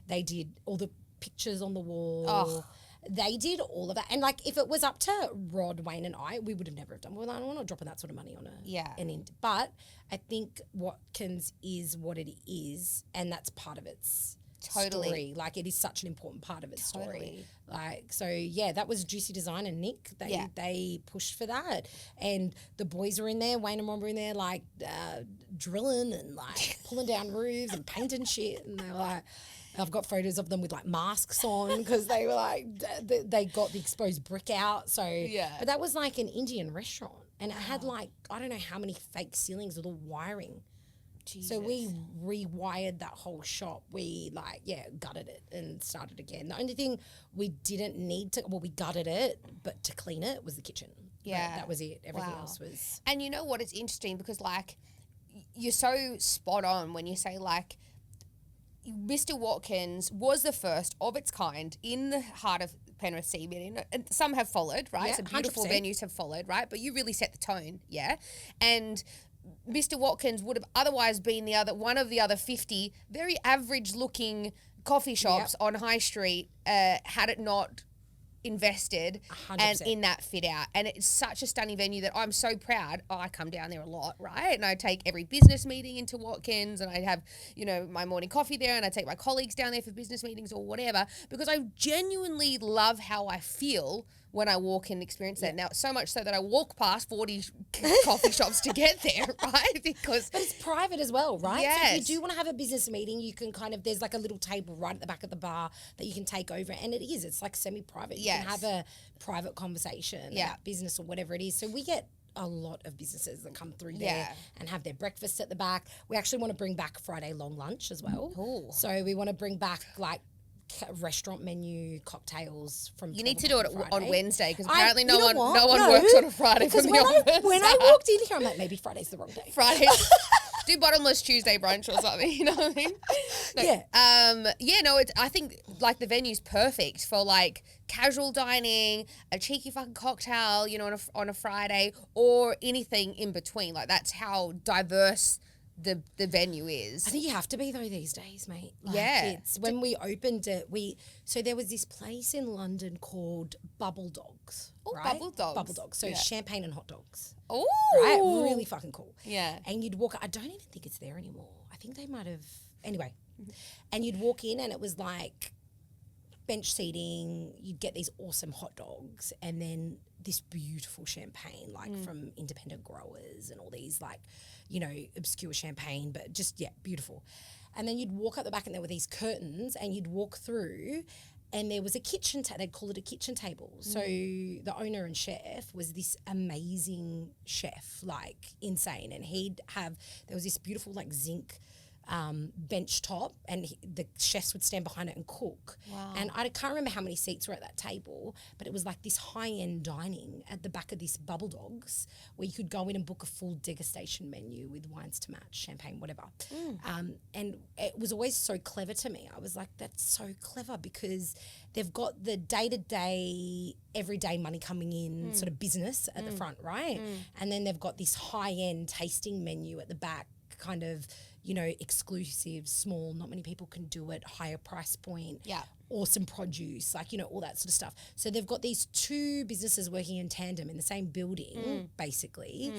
They did all the pictures on the wall. Oh. They did all of that. And like, if it was up to Rod, Wayne and I, we would have never have done. Well, I'm not dropping that sort of money on an end. But I think Watkins is what it is, and that's part of its story. Like, it is such an important part of its story. Like, so yeah, that was Juicy Design and Nick. They pushed for that, and the boys were in there. Wayne and Ron were in there, like drilling and like pulling down roofs and painting shit. And they were like, I've got photos of them with like masks on because they were like, they got the exposed brick out. So but that was like an Indian restaurant, and it had like, I don't know how many fake ceilings with all wiring. Jesus. So we rewired that whole shop. We gutted it and started again. The only thing we didn't need to, we gutted it, but to clean it was the kitchen. Yeah. That was it. Everything else was. And you know what? It's interesting because like, you're so spot on when you say like, Mr Watkins was the first of its kind in the heart of Penrith CBD, and some have followed, right? So beautiful 100%. venues have followed, right? But you really set the tone, and Mr Watkins would have otherwise been one of the other 50 very average looking coffee shops on High Street had it not invested 100%. and in that fit out, and it's such a stunning venue that I'm so proud. I come down there a lot, right? And I take every business meeting into Watkins, and I have, you know, my morning coffee there, and I take my colleagues down there for business meetings or whatever, because I genuinely love how I feel when I walk and experience that. Now, so much so that I walk past 40 coffee shops to get there, right? Because But it's private as well, right? Yes. So if you do want to have a business meeting, you can kind of, there's like a little table right at the back of the bar that you can take over. And it's like semi-private. Yes. You can have a private conversation about business or whatever it is. So we get a lot of businesses that come through there and have their breakfast at the back. We actually want to bring back Friday long lunch as well. Cool. So we want to bring back like restaurant menu cocktails from. you need to do it Friday. on Wednesday, because apparently no you know one what? works on a Friday from the office. When I walked in here, I'm like, maybe Friday's the wrong day. Friday. Do bottomless Tuesday brunch or something, you know what I mean? No, I think like the venue's perfect for like casual dining, a cheeky fucking cocktail, you know, on a Friday, or anything in between. Like, that's how diverse the venue is. I think you have to be though these days, mate. Like, Yeah. when we opened it, so there was this place in London called Bubble Dogs. Oh, right? Bubble Dogs. Bubble Dogs. So Yeah. champagne and hot dogs. Oh, Right? Really fucking cool. Yeah. And you'd walk, I don't even think it's there anymore. I think they might have, anyway. And you'd walk in and it was like bench seating, you'd get these awesome hot dogs and then this beautiful champagne, like from independent growers and all these like, you know, obscure champagne, but just, beautiful. And then you'd walk up the back and there were these curtains and you'd walk through and there was a kitchen, they'd call it a kitchen table. So the owner and chef was this amazing chef, like insane. And there was this beautiful like zinc bench top, and the chefs would stand behind it and cook. Wow. And I can't remember how many seats were at that table, but it was like this high-end dining at the back of this Bubble Dogs where you could go in and book a full degustation menu with wines to match, champagne, whatever. And it was always so clever to me. I was like, that's so clever, because they've got the day-to-day, everyday money coming in sort of business at the front, right? And then they've got this high-end tasting menu at the back, kind of, you know, exclusive, small, not many people can do it, higher price point, awesome produce, like, you know, all that sort of stuff. So they've got these two businesses working in tandem in the same building, basically,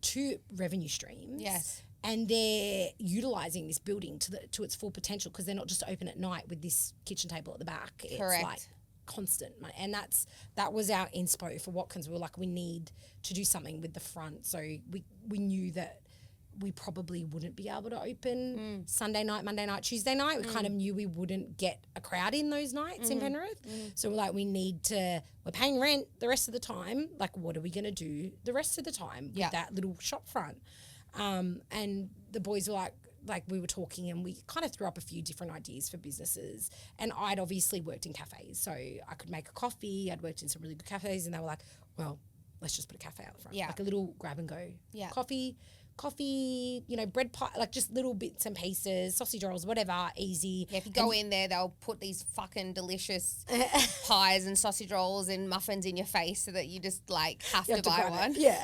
two revenue streams. Yes. And they're utilising this building to its full potential, because they're not just open at night with this kitchen table at the back. It's Correct. like constant. And that was our inspo for Watkins. We were like, we need to do something with the front. So we knew that we probably wouldn't be able to open Sunday night, Monday night, Tuesday night. We kind of knew we wouldn't get a crowd in those nights in Penrith. So we're like, we're paying rent the rest of the time. Like, what are we going to do the rest of the time with that little shop front? And the boys were like we were talking and we kind of threw up a few different ideas for businesses. And I'd obviously worked in cafes, so I could make a coffee. I'd worked in some really good cafes, and they were like, well, let's just put a cafe out the front. Yeah. Like a little grab and go. Yeah. Coffee, you know, bread pie, like just little bits and pieces, sausage rolls, whatever, easy. Yeah, if you go in there, they'll put these fucking delicious pies and sausage rolls and muffins in your face so that you just like have to buy grab one. it. Yeah.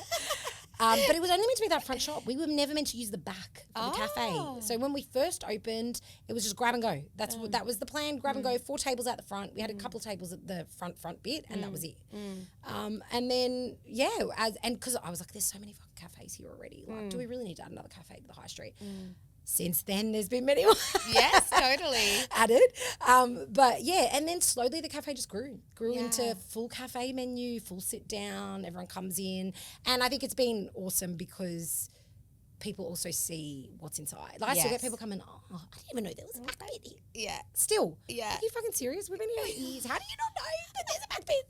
But it was only meant to be that front shop. We were never meant to use the back of the cafe. So when we first opened, it was just grab and go. That was the plan, grab and go, 4 tables out the front. We had a couple of tables at the front bit, and that was it. And then, because I was like, there's so many fucking cafes here already. Like, do we really need to add another cafe to the high street? Since then, there's been many more. Yes, totally. Added. But yeah, and then slowly the cafe just grew into full cafe menu, full sit down, everyone comes in. And I think it's been awesome because people also see what's inside. Like I still get people coming, I didn't even know there was a back bit here. Yeah. Still. Yeah. Are you fucking serious? We've been here for years. How do you not know that there's a back bit?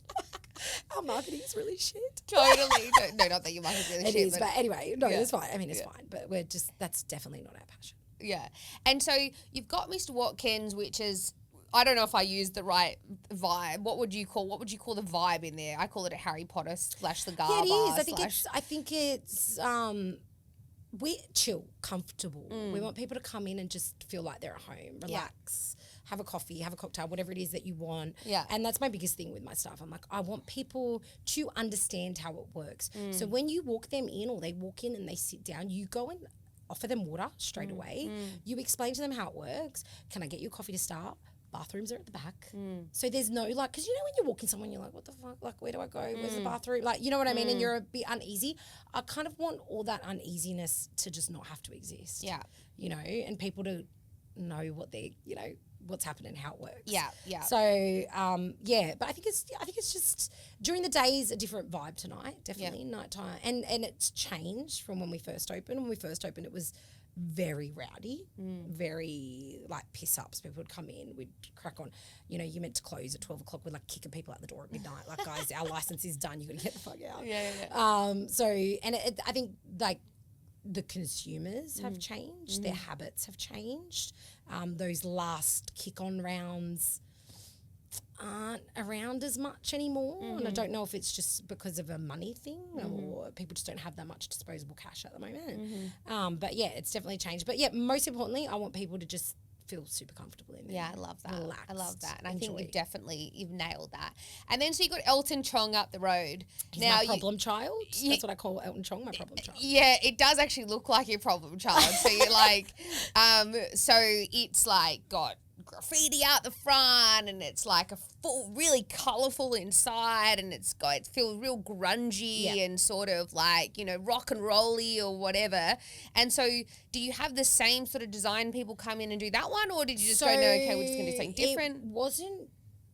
Our marketing is really shit. Totally. No, not that your marketing's really It shit. is, but anyway, no, it's fine. I mean, it's fine. But that's definitely not our passion. Yeah. And so you've got Mr Watkins, which is, I don't know if I used the right vibe. What would you call the vibe in there? I call it a Harry Potter / cigar bar. Yeah, it is. I think it's we chill, comfortable. We want people to come in and just feel like they're at home, relax, have a coffee, have a cocktail, whatever it is that you want. Yeah. And that's my biggest thing with my staff. I'm like, I want people to understand how it works. So when you walk them in or they walk in and they sit down, you go and offer them water straight away. You explain to them how it works. Can I get you a coffee to start? bathrooms are at the back. So there's no like, because you know when you're walking somewhere and you're like, what the fuck, like where do I go? Where's the bathroom? Like, you know what I mean? And you're a bit uneasy. I kind of want all that uneasiness to just not have to exist. Yeah. You know, and people to know what they, you know, what's happening, how it works. Yeah, yeah. So, but I think it's just during the day is a different vibe tonight, definitely nighttime. And it's changed from when we first opened. When we first opened, it was very rowdy, very like piss ups. People would come in, we'd crack on. You know, you meant to close at 12 o'clock. We're like kicking people out the door at midnight. Like, guys, our license is done. You got to get the fuck out. So, and I think like the consumers have changed. Their habits have changed. Those last kick on rounds aren't around as much anymore. And I don't know if it's just because of a money thing or people just don't have that much disposable cash at the moment. But yeah, it's definitely changed. But yeah, most importantly, I want people to just feel super comfortable in there. Yeah, I love that. Relaxed, I love that. And enjoy. I think you've nailed that. And then so you got Elton Chong up the road. He's my problem child. That's what I call Elton Chong, my problem child. Yeah, it does actually look like your problem child. So you're like, so it's like got graffiti out the front and it's like a full, really colourful inside and it feels real grungy and sort of like, you know, rock and rolly or whatever. And so do you have the same sort of design people come in and do that one, or did you just go, no, okay, we're just going to do something different? It wasn't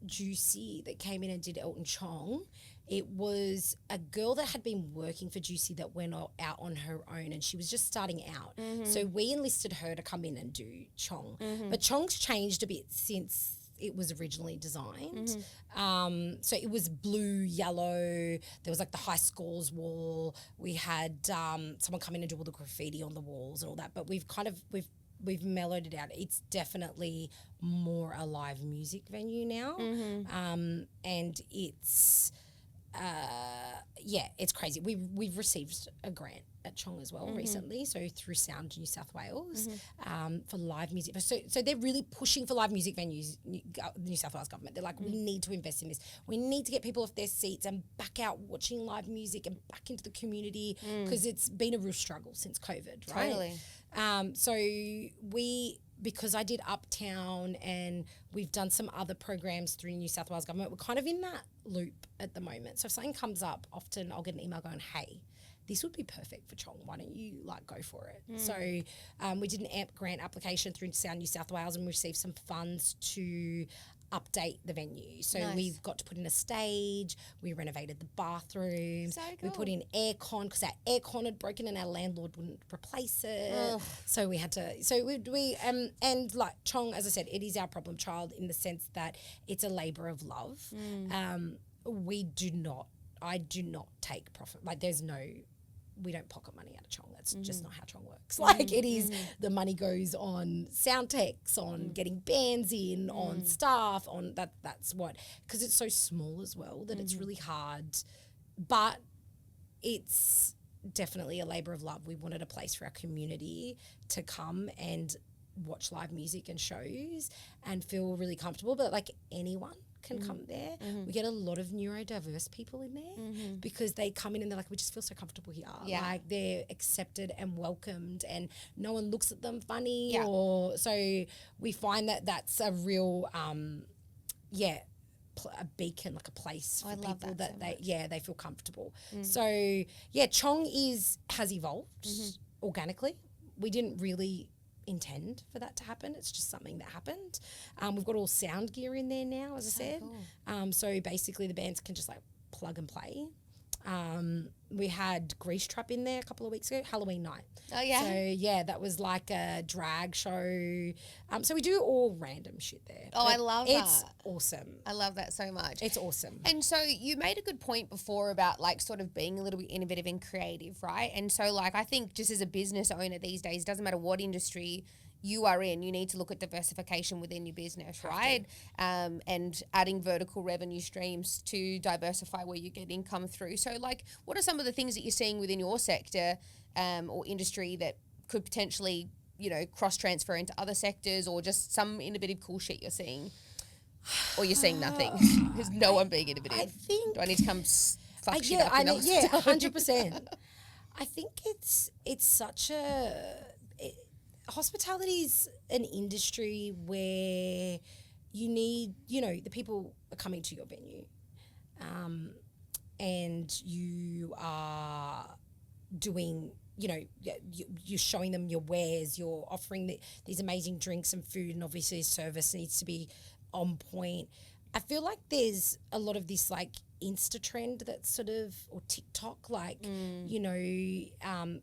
Juicy that came in and did Elton Chong. It was a girl that had been working for Juicy that went out on her own and she was just starting out. So we enlisted her to come in and do Chong. But Chong's changed a bit since it was originally designed. So it was blue, yellow. There was like the high scores wall. We had someone come in and do all the graffiti on the walls and all that. But we've mellowed it out. It's definitely more a live music venue now. And it's... it's crazy. We've received a grant at Chong as well recently, so through Sound New South Wales for live music. So they're really pushing for live music venues, New South Wales government. They're like, we need to invest in this. We need to get people off their seats and back out watching live music and back into the community because it's been a real struggle since COVID, right? Totally. Because I did Uptown and we've done some other programs through New South Wales government, we're kind of in that loop at the moment. So if something comes up, often I'll get an email going, hey, this would be perfect for Chong. Why don't you go for it? So we did an AMP grant application through Sound New South Wales and we received some funds to update the venue. So we've got to put in a stage, we renovated the bathroom, we put in aircon because our aircon had broken and our landlord wouldn't replace it. So we had to, and like Chong, as I said, it is our problem child in the sense that it's a labour of love. I do not take profit. Like we don't pocket money out of Chong. That's just not how Chong works. Like it is, the money goes on sound techs, on getting bands in, on staff, on that's what, because it's so small as well that it's really hard. But it's definitely a labour of love. We wanted a place for our community to come and watch live music and shows and feel really comfortable. But like anyone can come there. We get a lot of neurodiverse people in there because they come in and they're like, we just feel so comfortable here. Like they're accepted and welcomed and no one looks at them funny or so we find that that's a real a beacon, like a place for people that they feel comfortable. So Chong has evolved organically. We didn't really intend for that to happen. It's just something that happened. We've got all sound gear in there now, as I said. Cool. So basically the bands can just like plug and play. We had Grease Trap in there a couple of weeks ago, Halloween night. Oh, yeah? So, that was like a drag show. So we do all random shit there. Oh, I love that. It's awesome. I love that so much. It's awesome. And so you made a good point before about like sort of being a little bit innovative and creative, right? And so like I think just as a business owner these days, doesn't matter what industry you are in, you need to look at diversification within your business, right? And adding vertical revenue streams to diversify where you get income through. So like, what are some of the things that you're seeing within your sector or industry that could potentially, you know, cross-transfer into other sectors or just some innovative cool shit you're seeing? Or you're seeing nothing? There's no one being innovative. I think... Do I need to come fuck shit up? 100%. I think it's such a... hospitality's an industry where you need, the people are coming to your venue, and you are doing, you're showing them your wares, you're offering these amazing drinks and food, and obviously service needs to be on point. I feel like there's a lot of this like Insta trend that's sort of, or TikTok, like,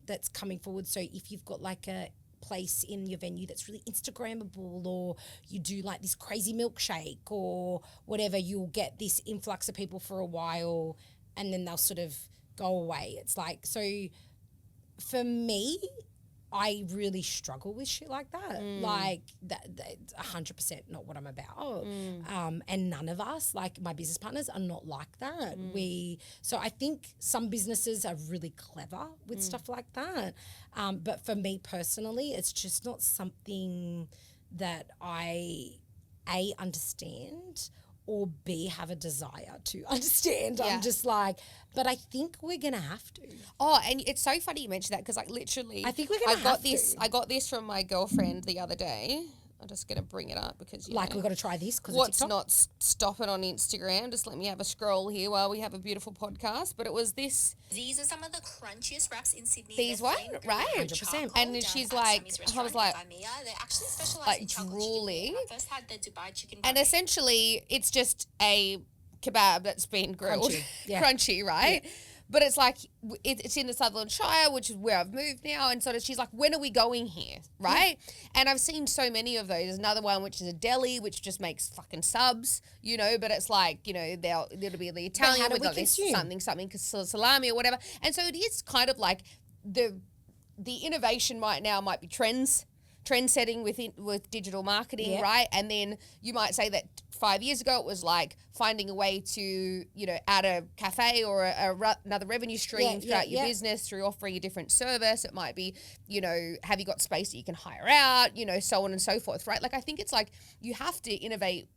that's coming forward. So if you've got like a place in your venue that's really Instagrammable, or you do like this crazy milkshake or whatever, you'll get this influx of people for a while and then they'll sort of go away. It's like, so for me, I really struggle with shit like that. Like that's 100% not what I'm about. And none of us, like my business partners, are not like that. So I think some businesses are really clever with stuff like that. But for me personally, it's just not something that I understand, or B, have a desire to understand. I'm just like, but I think we're going to have to. Oh, and it's so funny you mentioned that, because like literally I think we're going to have to. I got this from my girlfriend the other day. I'm just going to bring it up because, we've got to try this because what's not stopping on Instagram? Just let me have a scroll here while we have a beautiful podcast. But it was this. These are some of the crunchiest wraps in Sydney. These one, right? 100%. And she's like, I was like, they actually specialize like in chocolate drooling. chicken. I first had the Dubai chicken. And essentially, it's just a kebab that's been grilled, crunchy, right? Yeah. But it's like, it's in the Sutherland Shire, which is where I've moved now. And sort of she's like, when are we going here, right? And I've seen so many of those. There's another one, which is a deli, which just makes fucking subs, but it's like, it'll be the Italian, we've got this something, salami or whatever. And so it is kind of like the innovation right now might be trend setting with digital marketing, right? And then you might say that 5 years ago it was like finding a way to, add a cafe or another revenue stream throughout your business through offering a different service. It might be, have you got space that you can hire out, so on and so forth, right? Like I think it's like you have to innovate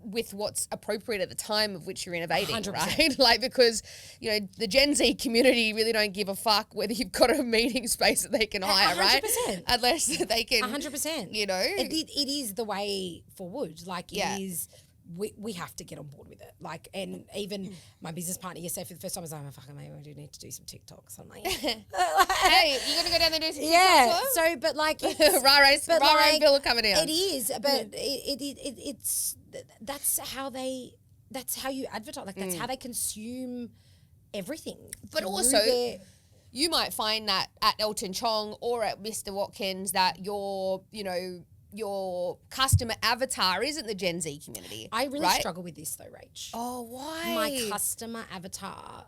with what's appropriate at the time of which you're innovating, 100%. right? Like, because, the Gen Z community really don't give a fuck whether you've got a meeting space that they can hire, 100%. Right? Unless they can, 100%. It is the way forward. Like, it is, we have to get on board with it. Like, and even my business partner yesterday for the first time was like, oh, fucking maybe we do need to do some TikToks. I'm like, hey, you gonna go down there and do some TikToks? So, but like, Rara bill coming in. It is, but it's that's how you advertise. Like that's how they consume everything. But also, you might find that at Elton Chong or at Mr Watkins that your customer avatar isn't the Gen Z community. I really struggle with this though, Rach. Oh, why? My customer avatar.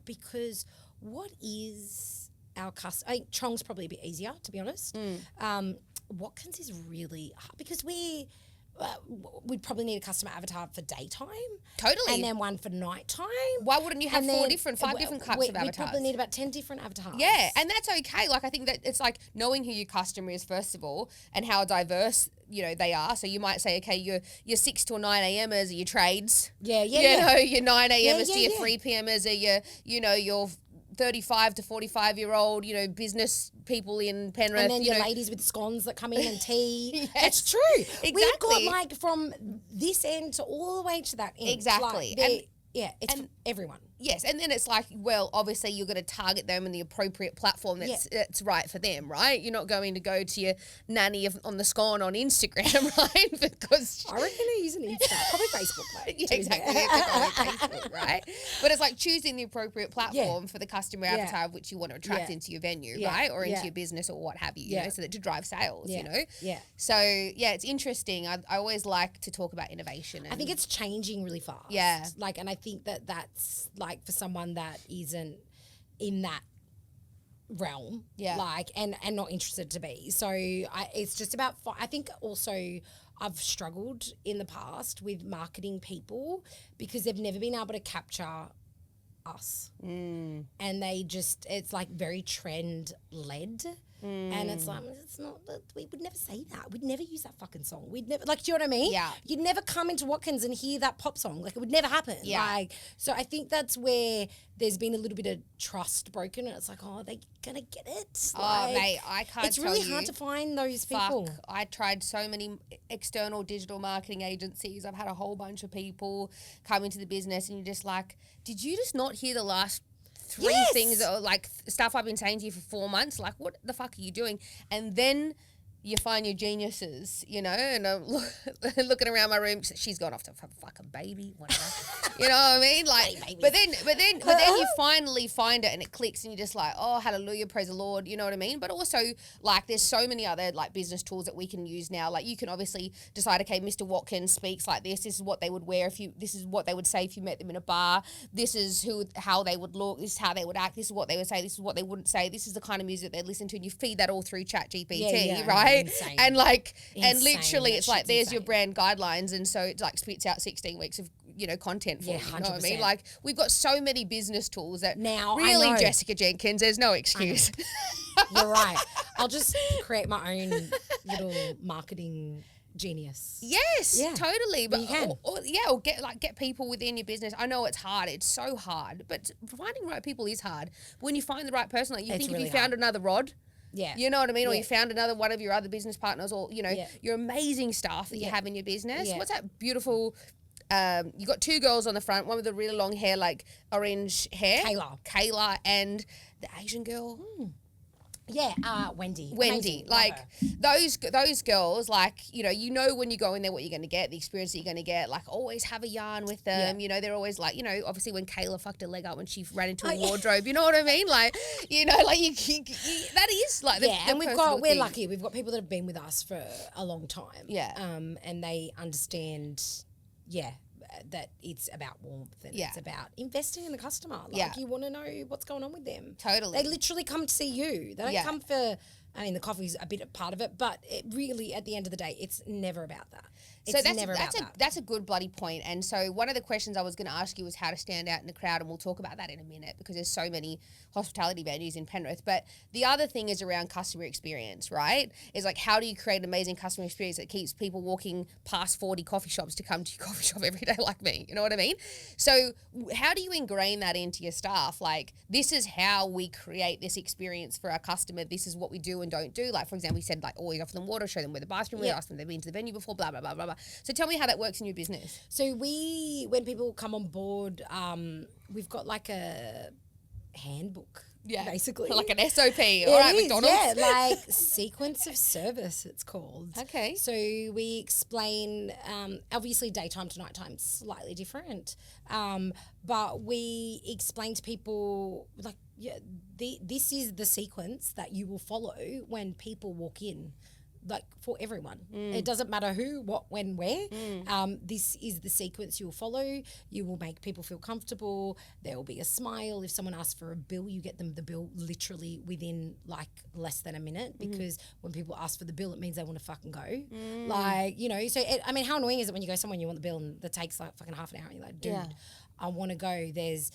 Because what is our customer? I think Chong's probably a bit easier, to be honest. Watkins is really hard because we'd probably need a customer avatar for daytime. Totally. And then one for nighttime. Why wouldn't you have five different types of avatars? We probably need about 10 different avatars. Yeah, and that's okay. Like, I think that it's like knowing who your customer is, first of all, and how diverse, they are. So you might say, okay, your 6 to 9 a.m.ers are your trades. Your 9 a.m.ers to your 3 p.m.ers are your 35 to 45-year-old, business people in Penrith. And then your ladies with scones that come in and tea. Yes, it's true. Exactly. We've got like from this end to all the way to that end. Exactly. Like, it's for everyone. Yes, and then it's like, well, obviously you're going to target them in the appropriate platform that's right for them, right? You're not going to go to your nanny on the scone on Instagram, right? Because I reckon they're using Instagram, probably Facebook, mate. Yeah, exactly. Facebook, right? But it's like choosing the appropriate platform for the customer avatar of which you want to attract into your venue, right? Or into your business or what have you, so that to drive sales, Yeah. So, it's interesting. I always like to talk about innovation. And I think it's changing really fast. Yeah. Like, and I think that's like for someone that isn't in that realm, like, and not interested to be. So it's just about, I think also I've struggled in the past with marketing people because they've never been able to capture us. And they just, it's like very trend led. And it's like, it's not, we would never say that. We'd never use that fucking song. We'd never, like, do you know what I mean? Yeah. You'd never come into Watkins and hear that pop song. Like, it would never happen. Yeah. Like, so I think that's where there's been a little bit of trust broken. And it's like, oh, are they going to get it? Oh, mate, I can't It's tell really you. hard to find those Fuck, people. I tried so many external digital marketing agencies. I've had a whole bunch of people come into the business and you're just like, did you just not hear the last 3 Yes. things that are like stuff I've been saying to you for 4 months? Like, what the fuck are you doing? And then you find your geniuses, you know, and I'm looking around my room. She's gone off to fuck a baby, whatever. You know what I mean? Like, but then you finally find it and it clicks and you're just like, oh, hallelujah, praise the Lord. You know what I mean? But also, like, there's so many other like business tools that we can use now. Like, you can obviously decide, okay, Mr. Watkins speaks like this. This is what they would wear this is what they would say if you met them in a bar. This is how they would look. This is how they would act. This is what they would say. This is what they wouldn't say. This is the kind of music they'd listen to. And you feed that all through ChatGPT, right? Insane. And like, and Insane. literally, That it's like, shit's there's your insane. brand guidelines, and so it like spits out 16 weeks of content for Yeah, you. You know what I mean? 100%. Like, we've got so many business tools that Now, I really, know. Jessica Jenkins, there's no excuse. You're right. I'll just create my own little marketing genius. Yes, Yeah. totally. But you can. or get people within your business. I know it's hard. It's so hard. But finding the right people is hard. When you find the right person, like you It's think really if you found another Rod, Yeah. you know what I mean? Or Yeah. you found another one of your other business partners, or, Yeah. your amazing staff that you Yeah. have in your business. Yeah. What's that beautiful, you got 2 girls on the front, one with the really long hair, like orange hair. Kayla, and the Asian girl. Yeah, Wendy. Wendy, Amazing. Love like her. those girls, like, you know when you go in there what you're going to get, the experience that you're going to get. Like, always have a yarn with them. Yeah. They're always like, obviously when Kayla fucked her leg up when she ran into a yeah. wardrobe, you know what I mean? Like, like you that is like the, Yeah, the and personal we're thing. lucky. We've got people that have been with us for a long time. Yeah. And they understand, that it's about warmth and Yeah. it's about investing in the customer. Like, Yeah. you want to know what's going on with them. Totally. They literally come to see you. They don't Yeah. come for, the coffee's a bit a part of it, but it really, at the end of the day, it's never about that. It's never about that. That's a good bloody point. And so one of the questions I was going to ask you was how to stand out in the crowd, and we'll talk about that in a minute because there's so many hospitality venues in Penrith. But the other thing is around customer experience, right? Is like, how do you create an amazing customer experience that keeps people walking past 40 coffee shops to come to your coffee shop every day like me? You know what I mean? So how do you ingrain that into your staff? Like, this is how we create this experience for our customer. This is what we do and don't do. Like, for example, we said, like, always offer them water, show them where the bathroom is, ask them if they've been to the venue before, blah, blah, blah, blah, blah. So tell me how that works in your business. So when people come on board, we've got like a handbook, basically. Like an SOP. It All right, is, McDonald's. yeah, like sequence of service, it's called. Okay. So we explain, obviously daytime to nighttime, slightly different, but we explain to people, like, this is the sequence that you will follow when people walk in. Like, for everyone. It doesn't matter who, what, when, where. This is the sequence you'll follow. You will make people feel comfortable. There will be a smile. If someone asks for a bill, you get them the bill literally within like less than a minute, because when people ask for the bill, it means they want to fucking go. Like, so how annoying is it when you go somewhere and you want the bill and it takes like fucking half an hour and you're like, dude, I want to go. There's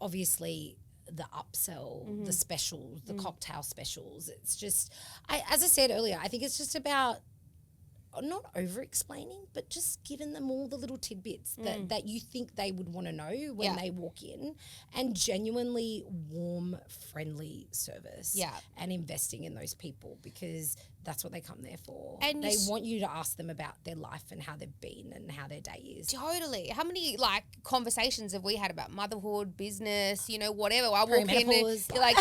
obviously the upsell, the specials, the cocktail specials. It's just, as I said earlier, I think it's just about not over-explaining, but just giving them all the little tidbits that you think they would want to know when they walk in, and genuinely warm, friendly service. Yeah. And investing in those people, because that's what they come there for. And they want you to ask them about their life and how they've been and how their day is. Totally. How many like conversations have we had about motherhood, business, whatever? I walk in and Perimenopause. you're like,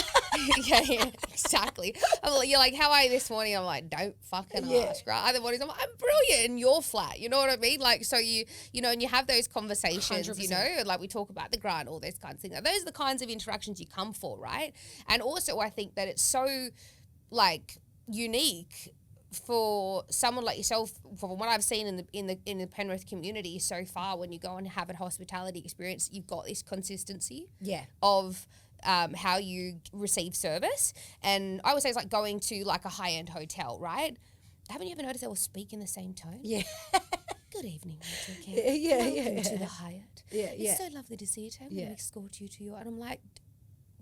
yeah, exactly. You're like, how are you this morning? I'm like, don't fucking ask, right? Other mornings, I'm like, I'm brilliant and you're flat. You know what I mean? Like, so and you have those conversations, 100%. like we talk about the grind, all those kinds of things. Those are the kinds of interactions you come for, right? And also I think that it's so like unique for someone like yourself, from what I've seen in the Penrith community so far. When you go and have a hospitality experience, you've got this consistency of how you receive service. And I would say it's like going to like a high-end hotel, right? Haven't you ever noticed they all speak in the same tone? Yeah. Good evening, Mr. Welcome to the Hyatt. Yeah, It's so lovely to see you today. I'm going to escort you to your... And I'm like,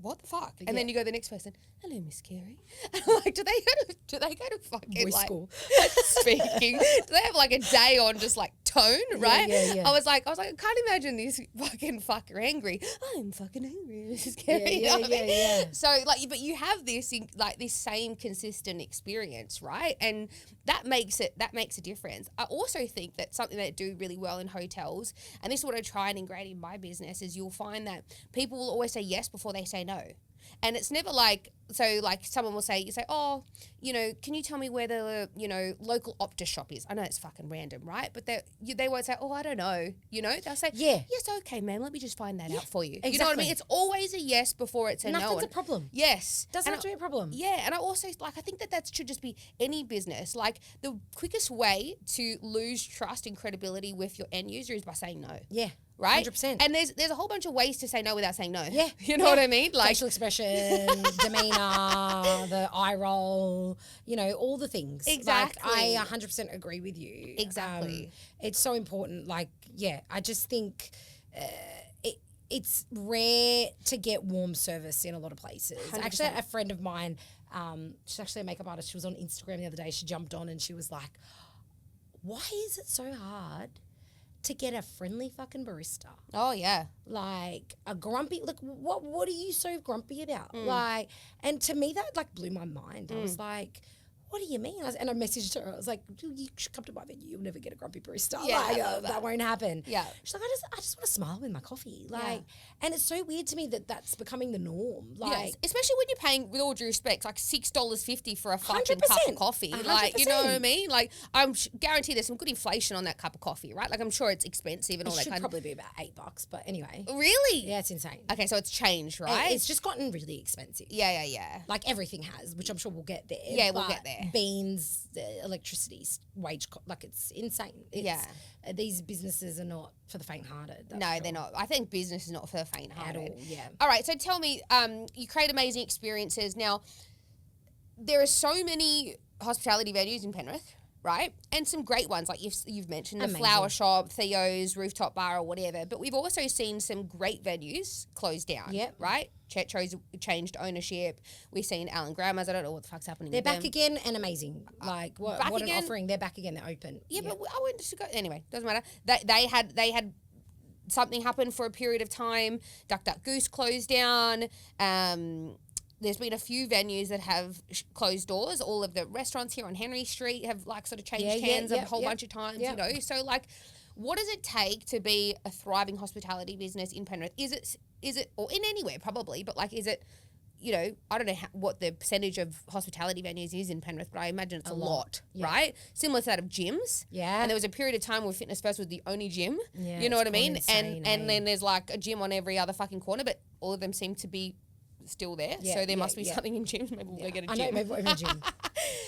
what the fuck? And then you go to the next person, hello, Miss Carey. And I'm like, do they go to fucking Voice like school. speaking? Do they have like a day on just like tone, right? Yeah. I was like, I can't imagine this fucking fucker angry. I'm fucking angry, Mrs. Carey. You know what I mean? So like, but you have this like this same consistent experience, right? And that makes a difference. I also think that something that do really well in hotels, and this is what I try and ingrate in my business, is you'll find that people will always say yes before they say no. And it's never like, so like someone will say, oh, you know, can you tell me where the, you know, local Optus shop is? I know it's fucking random, right? But they won't say, oh, I don't know. You know, they'll say, yes, okay, ma'am, let me just find that out for you. Exactly. You know what I mean? It's always a yes before it's a no. Nothing's a problem. Yes. Doesn't have to be a problem. Yeah. And I also, like, I think that should just be any business. Like, the quickest way to lose trust and credibility with your end user is by saying no. Yeah. Right? 100%. And there's a whole bunch of ways to say no without saying no. Yeah. You know what I mean? Like, facial expression, demeanor, the eye roll, you know, all the things. Exactly. Like, I 100% agree with you. Exactly. It's so important. Like, yeah, I just think it's rare to get warm service in a lot of places. 100%. Actually, a friend of mine, she's actually a makeup artist. She was on Instagram the other day. She jumped on and she was like, why is it so hard to get a friendly fucking barista? oh, yeah. Like a grumpy, like what are you so grumpy about? Like, and to me that like blew my mind. I was like, what do you mean? And I messaged her. I was like, you should come to my venue. You'll never get a grumpy barista. Yeah, like, I love that won't happen. Yeah. She's like, I just want to smile with my coffee. Like, and it's so weird to me that that's becoming the norm. Like, Yes. Especially when you're paying, with all due respect, like $6.50 for a fucking cup of 100%. coffee. 100%. Like, you know what I mean? Like, I'm guarantee there's some good inflation on that cup of coffee, right? Like, I'm sure it's expensive and all it that should kind probably be about $8, but anyway. Really? Yeah, it's insane. Okay, so it's changed, right? It's just gotten really expensive. Yeah. Like everything has, which I'm sure we'll get there. Yeah, we'll but get there. Beans, electricity, like it's insane. These businesses are not for the faint-hearted. No, sure. they're not. I think business is not for the faint-hearted. At all, yeah. All right, so tell me, you create amazing experiences. Now, there are so many hospitality venues in Penrith, right? And some great ones, like you've mentioned, the Amazing. Flower Shop, Theo's, Rooftop Bar or whatever. But we've also seen some great venues close down, Yep. right? Chetro's changed ownership. We've seen Alan Grammer's. I don't know what the fuck's happening They're with back them. again and amazing. Like what an again? offering. They're back again. They're open. Yeah, but I went to go anyway. Doesn't matter. They had something happen for a period of time. Duck Duck Goose closed down. There's been a few venues that have closed doors. All of the restaurants here on Henry Street have like sort of changed hands a whole bunch of times. You know, so like, what does it take to be a thriving hospitality business in Penrith? Is it or in anywhere probably, but like, is it? You know, I don't know what the percentage of hospitality venues is in Penrith, but I imagine it's a lot, right? Similar to that of gyms. Yeah. And there was a period of time where Fitness First was the only gym. Yeah, you know what I it's mean? gone insane, And then there's like a gym on every other fucking corner, but all of them seem to be still there. So there must be something in gyms. Maybe we'll go get a gym. I know, maybe we'll have a gym.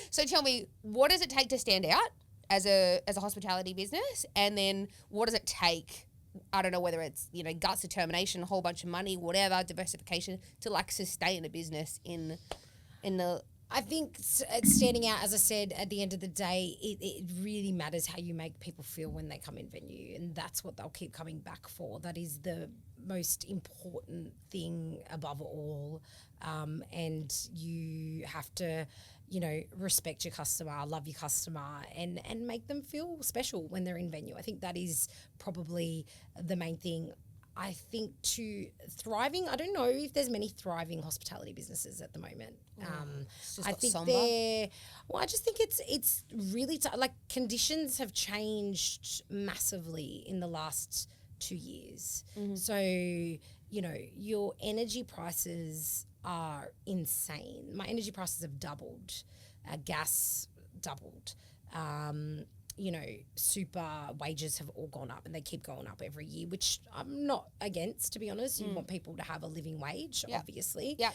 So tell me, what does it take to stand out as a hospitality business? And then what does it take, I don't know whether it's, you know, guts, determination, a whole bunch of money, whatever, diversification, to like sustain a business in the... I think it's standing out, as I said, at the end of the day, it really matters how you make people feel when they come in venue, and that's what they'll keep coming back for. That is the most important thing above all, and you have to, you know, respect your customer, love your customer, and make them feel special when they're in venue. I think that is probably the main thing. I think to thriving, I don't know if there's many thriving hospitality businesses at the moment. I think I just think it's really like conditions have changed massively in the last 2 years. So, you know, your energy prices are insane. My energy prices have doubled. Gas doubled. You know, super wages have all gone up and they keep going up every year, which I'm not against, to be honest. You want people to have a living wage, obviously. Yeah.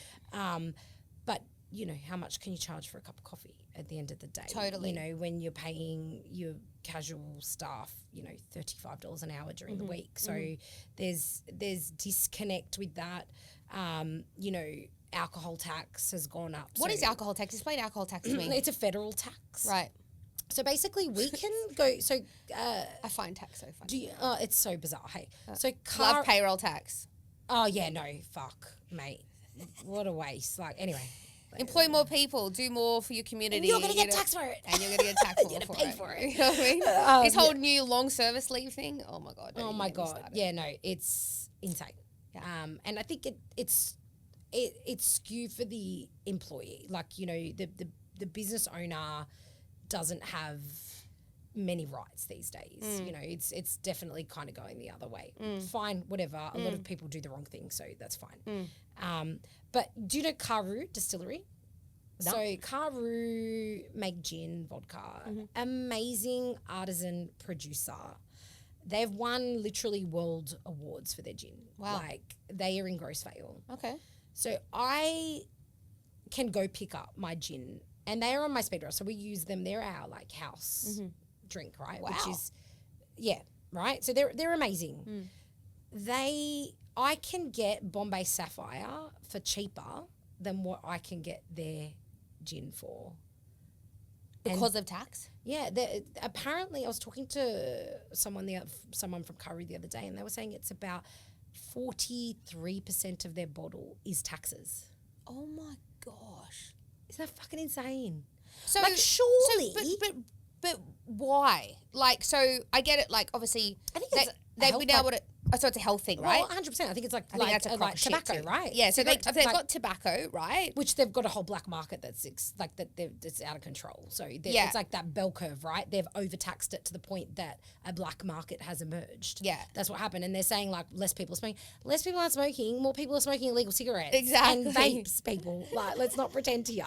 But, you know, how much can you charge for a cup of coffee at the end of the day? Totally. You know, when you're paying your casual staff, you know, $35 an hour during the week. So there's disconnect with that. You know, alcohol tax has gone up. What is alcohol tax? Explain alcohol tax to me. It's a federal tax. Right. So basically we can go, so... I find tax so funny. do you, it's so bizarre, hey. So Love payroll tax. Oh, yeah, no, fuck, mate. what a waste. Like, anyway. Employ more people, do more for your community. And you're going to get taxed for it. And you're going to get taxed You're for gonna it. pay for it. You know what I mean? This whole new long service leave thing. Oh my God. Oh my God. Yeah, no, it's insane. Yeah. And I think it's skewed for the employee. Like, you know, the business owner doesn't have many rights these days. You know, it's definitely kind of going the other way. Fine, whatever. A lot of people do the wrong thing, so that's fine. But do you know Carey Distillery? No. So Carey make gin, vodka. Amazing artisan producer. They've won literally world awards for their gin. Wow. Like, they are in Grossvale. Okay. So I can go pick up my gin, and they are on my speed dial. So we use them. They're our like house drink, right? Wow. Which is, right. So they're amazing. I can get Bombay Sapphire for cheaper than what I can get their gin for. Because of tax? Yeah, apparently I was talking to someone from Carey the other day, and they were saying it's about 43% of their bottle is taxes. Oh my gosh. Isn't that fucking insane? So like, surely. But why? Like, so I get it. Like, obviously, I think it's they've been able to. So it's a health thing, right? Well, 100%. I think it's like that's a crock of shit tobacco, too. right? Yeah. So they've got tobacco, right? Which they've got a whole black market that's out of control. So it's like that bell curve, right? They've overtaxed it to the point that a black market has emerged. Yeah. That's what happened. And they're saying like less people are smoking. Less people aren't smoking. More people are smoking illegal cigarettes. Exactly. And vapes, people. Like, let's not pretend here.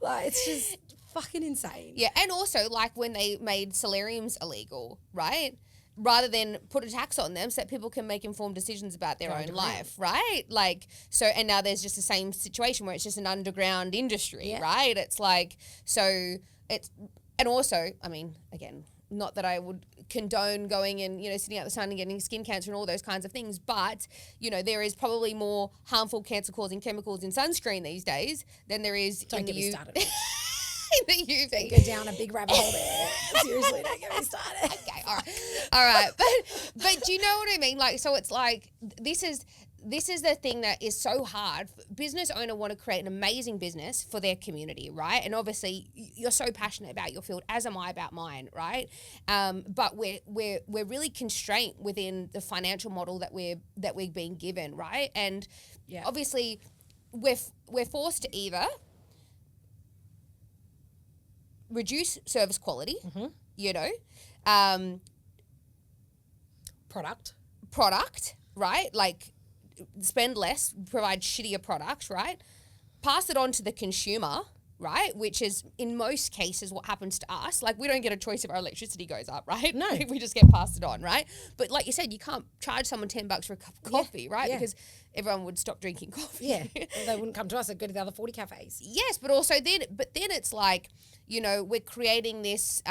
Like, it's just fucking insane. Yeah. And also, like, when they made solariums illegal, right? Rather than put a tax on them so that people can make informed decisions about their own life, right? Like, so, and now there's just the same situation where it's just an underground industry, right? It's like, so it's, and also, I mean, again, not that I would condone going and, you know, sitting out the sun and getting skin cancer and all those kinds of things, but, you know, there is probably more harmful cancer-causing chemicals in sunscreen these days than there is Don't in get the me started. in the UV. Go down a big rabbit hole there. Seriously, don't get me started. Okay, all right. But do you know what I mean? Like, so it's like this is the thing that is so hard. Business owner want to create an amazing business for their community, right? And obviously, you're so passionate about your field, as am I about mine, right? But we're really constrained within the financial model that we're being given, right? And obviously, we're forced to either reduce service quality, you know, product, right? Like, spend less, provide shittier products, right? Pass it on to the consumer, right? Which is in most cases what happens to us. Like, we don't get a choice if our electricity goes up, right? No. We just get passed it on, right? But like you said, you can't charge someone $10 for a cup of coffee, right? Yeah. Because everyone would stop drinking coffee. Yeah. Well, they wouldn't come to us. They'd go to the other 40 cafes. Yes, but also then it's like, you know, we're creating this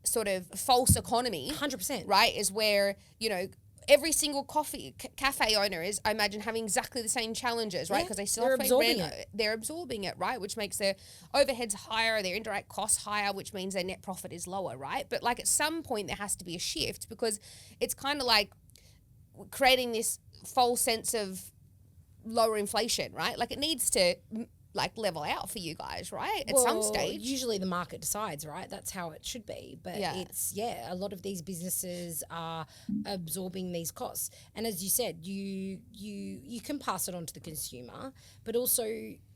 sort of false economy. 100%. Right? Is where, you know, every single cafe owner is, I imagine, having exactly the same challenges, right? Because they still have to pay rent. They're absorbing it, right? Which makes their overheads higher, their indirect costs higher, which means their net profit is lower, right? But like, at some point there has to be a shift, because it's kind of like creating this false sense of lower inflation, right? Like, it needs to like level out for you guys, right? At some stage. Usually the market decides, right? That's how it should be. But it's, a lot of these businesses are absorbing these costs. And as you said, you can pass it on to the consumer, but also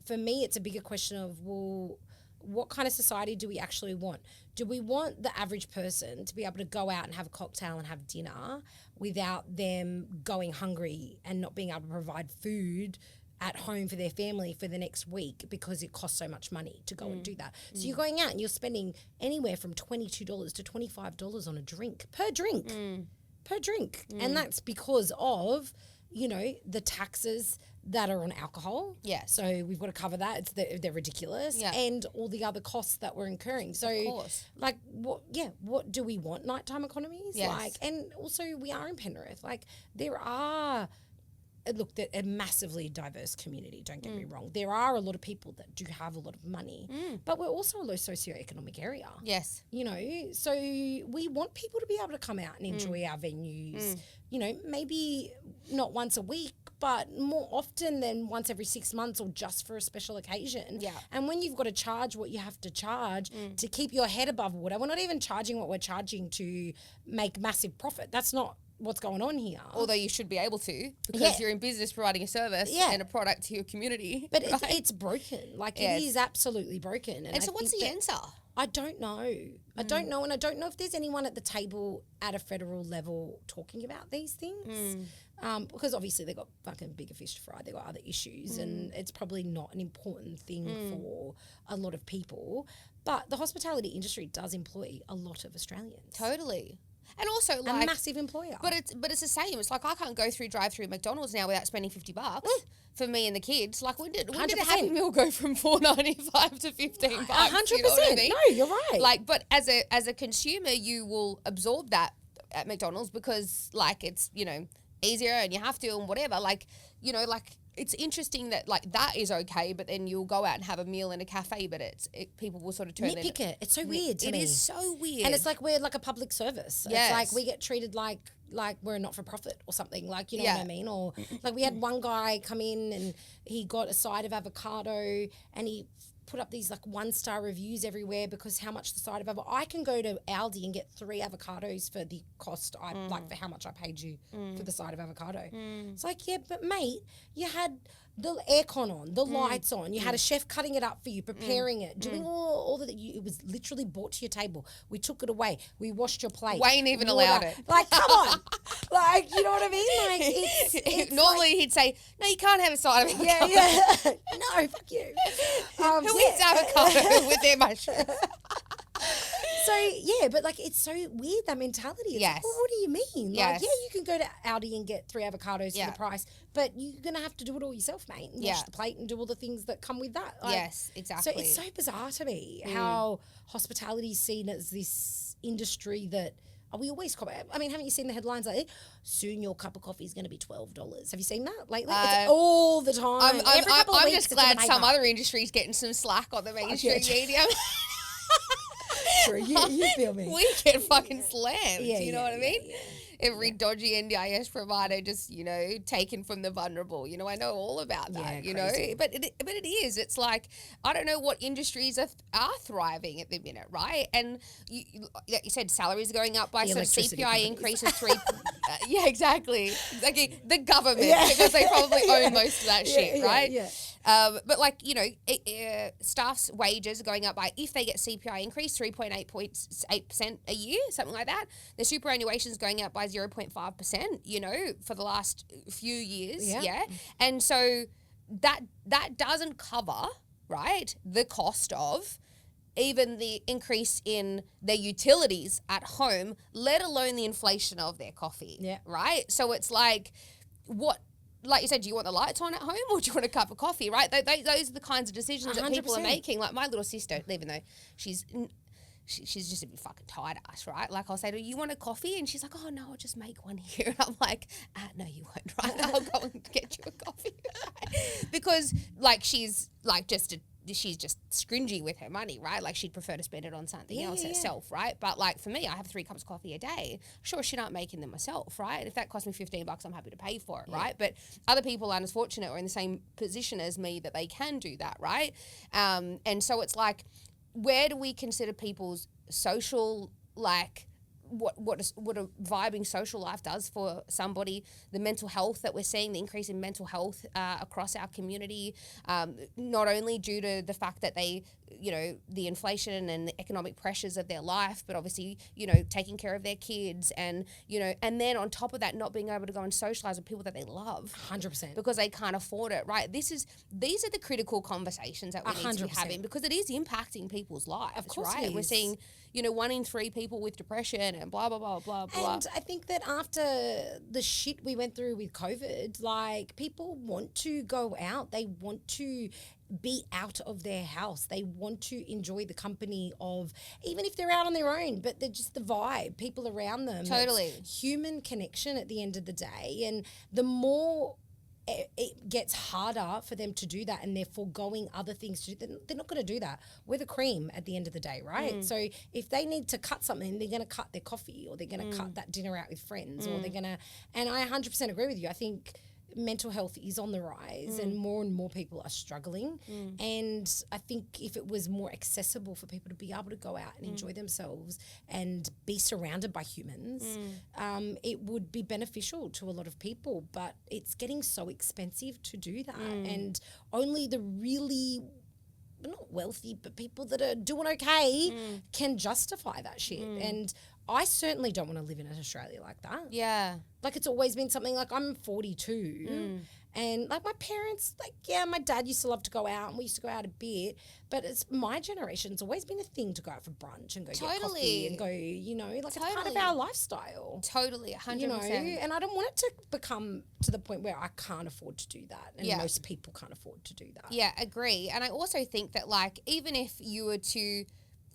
for me, it's a bigger question of, well, what kind of society do we actually want? Do we want the average person to be able to go out and have a cocktail and have dinner without them going hungry and not being able to provide food at home for their family for the next week because it costs so much money to go and do that? So you're going out and you're spending anywhere from $22 to $25 on a drink per drink. And that's because of, you know, the taxes that are on alcohol. Yes. So we've got to cover that. They're ridiculous. Yeah. And all the other costs that we're incurring. So, of course. like, what do we want? Nighttime economies? Yes. Like, and also we are in Penrith. Like, there are... Look, they're a massively diverse community, don't get me wrong. There are a lot of people that do have a lot of money, but we're also a low socioeconomic area. Yes. You know, so we want people to be able to come out and enjoy our venues, you know, maybe not once a week, but more often than once every 6 months or just for a special occasion. Yeah. And when you've got to charge what you have to charge to keep your head above water, we're not even charging what we're charging to make massive profit. That's not what's going on here. Although you should be able to, because you're in business providing a service and a product to your community. But it's broken. Like, it is absolutely broken. And so what's the answer? I don't know. I don't know. And I don't know if there's anyone at the table at a federal level talking about these things. Because obviously they've got fucking bigger fish to fry. They've got other issues and it's probably not an important thing for a lot of people. But the hospitality industry does employ a lot of Australians. Totally. And also, A massive employer. But it's the same. It's like I can't go through drive-through McDonald's now without spending $50 for me and the kids. Like when did a Happy Meal go from $4.95 to $15? 100%. You know what I mean? No, you're right. Like, but as a consumer, you will absorb that at McDonald's because like it's, you know, easier and you have to and whatever. Like, you know, like it's interesting that like that is okay, but then you'll go out and have a meal in a cafe, but people will sort of turn nitpick it. It's so weird to me. It is so weird. And it's like we're like a public service. Yes. It's like we get treated like we're a not-for-profit or something. Like, you know what I mean? Or like we had one guy come in and he got a side of avocado and he put up these like 1-star reviews everywhere because how much the side of avocado. I can go to Aldi and get 3 avocados for the cost like for how much I paid you for the side of avocado. It's like, yeah, but mate, you had the aircon on, the lights on, you had a chef cutting it up for you, preparing it, doing all that. It was literally brought to your table. We took it away. We washed your plate. Wayne even allowed it. Like, come on. Like, you know what I mean? Like, it's normally he'd say, no, you can't have a side of avocado. yeah. No, fuck you. Who eats avocado with their mushrooms? So, yeah, but like it's so weird, that mentality. It's Yes. like, well, what do you mean? Yes. Like, yeah, you can go to Aldi and get 3 avocados for the price, but you're going to have to do it all yourself, mate. And wash the plate and do all the things that come with that. Like, Yes, exactly. So it's so bizarre to me how hospitality is seen as this industry that we always call it. I mean, haven't you seen the headlines like, soon your cup of coffee is going to be $12? Have you seen that lately? It's all the time. I'm just glad some other industry's getting some slack on the mainstream media. True, you feel me. We get fucking slammed. Yeah, you know what I mean? yeah. Every dodgy NDIS provider just, you know, taken from the vulnerable. You know, I know all about that, you crazy. know. But it is. It's like, I don't know what industries are thriving at the minute, right? And like you said, salaries are going up by some CPI increases 3. Yeah, exactly. The government, because they probably own most of that shit, right? Yeah. But like, you know, staff's wages are going up by, if they get CPI increase, 3.8% a year, something like that. Their superannuation is going up by 0.5%, you know, for the last few years. Yeah. And so that doesn't cover, right, the cost of even the increase in their utilities at home, let alone the inflation of their coffee. Yeah. Right? So it's like, like you said, do you want the lights on at home or do you want a cup of coffee, right? Those are the kinds of decisions that people are making. Like my little sister, even though she's just a bit fucking tight ass, right? Like I'll say to her, you want a coffee? And she's like, oh no, I'll just make one here. And I'm like, no, you won't, right? I'll go and get you a coffee. Right? Because like she's just scringy with her money, right? Like she'd prefer to spend it on something else herself, right? But like for me, I have 3 cups of coffee a day. Sure, shit, aren't making them myself, right? If that cost me $15, I'm happy to pay for it, right? But other people aren't as fortunate or in the same position as me that they can do that, right? And so it's like, where do we consider people's social, like, what a vibing social life does for somebody, the mental health that we're seeing, the increase in mental health across our community, not only due to the fact that they, you know, the inflation and the economic pressures of their life, but obviously, you know, taking care of their kids and, you know, and then on top of that, not being able to go and socialize with people that they love. 100%. Because they can't afford it, right? These are the critical conversations that we need to be having because it is impacting people's lives, of course, right? We're seeing, you know, 1 in 3 people with depression and blah, blah, blah, blah, blah. And I think that after the shit we went through with COVID, like people want to go out. They want to be out of their house. They want to enjoy the company of, even if they're out on their own, but they're just the vibe, people around them. Totally. It's human connection at the end of the day. And the more it gets harder for them to do that and they're foregoing other things to do, they're not going to do that. We're the cream at the end of the day, right? So if they need to cut something, they're going to cut their coffee or they're going to cut that dinner out with friends or they're going to, and I 100% agree with you. I think mental health is on the rise and more people are struggling. And I think if it was more accessible for people to be able to go out and enjoy themselves and be surrounded by humans, it would be beneficial to a lot of people. But it's getting so expensive to do that. And only the really, not wealthy, but people that are doing okay can justify that shit. And I certainly don't want to live in Australia like that. Yeah. Like, it's always been something, like, I'm 42 and, like, my parents, like, yeah, my dad used to love to go out and we used to go out a bit, but it's my generation's always been a thing to go out for brunch and go get coffee and go, you know, like, it's part of our lifestyle. Totally, 100%. You know, and I don't want it to become to the point where I can't afford to do that and most people can't afford to do that. Yeah, agree. And I also think that, like, even if you were to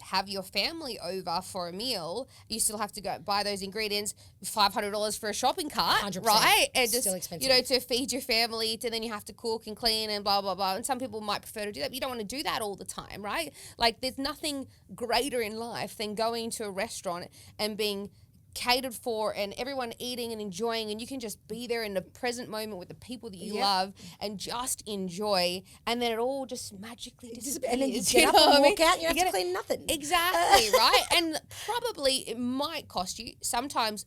have your family over for a meal, you still have to go buy those ingredients, $500 for a shopping cart, 100%. right? And just, still expensive. you know, to feed your family, to then you have to cook and clean and blah, blah, blah. And some people might prefer to do that, but you don't want to do that all the time, right? Like, there's nothing greater in life than going to a restaurant and being catered for and everyone eating and enjoying, and you can just be there in the present moment with the people that you love and just enjoy, and then it all just magically disappears. And then you get up and walk out and you have to clean nothing. Exactly, right? And probably it might cost you sometimes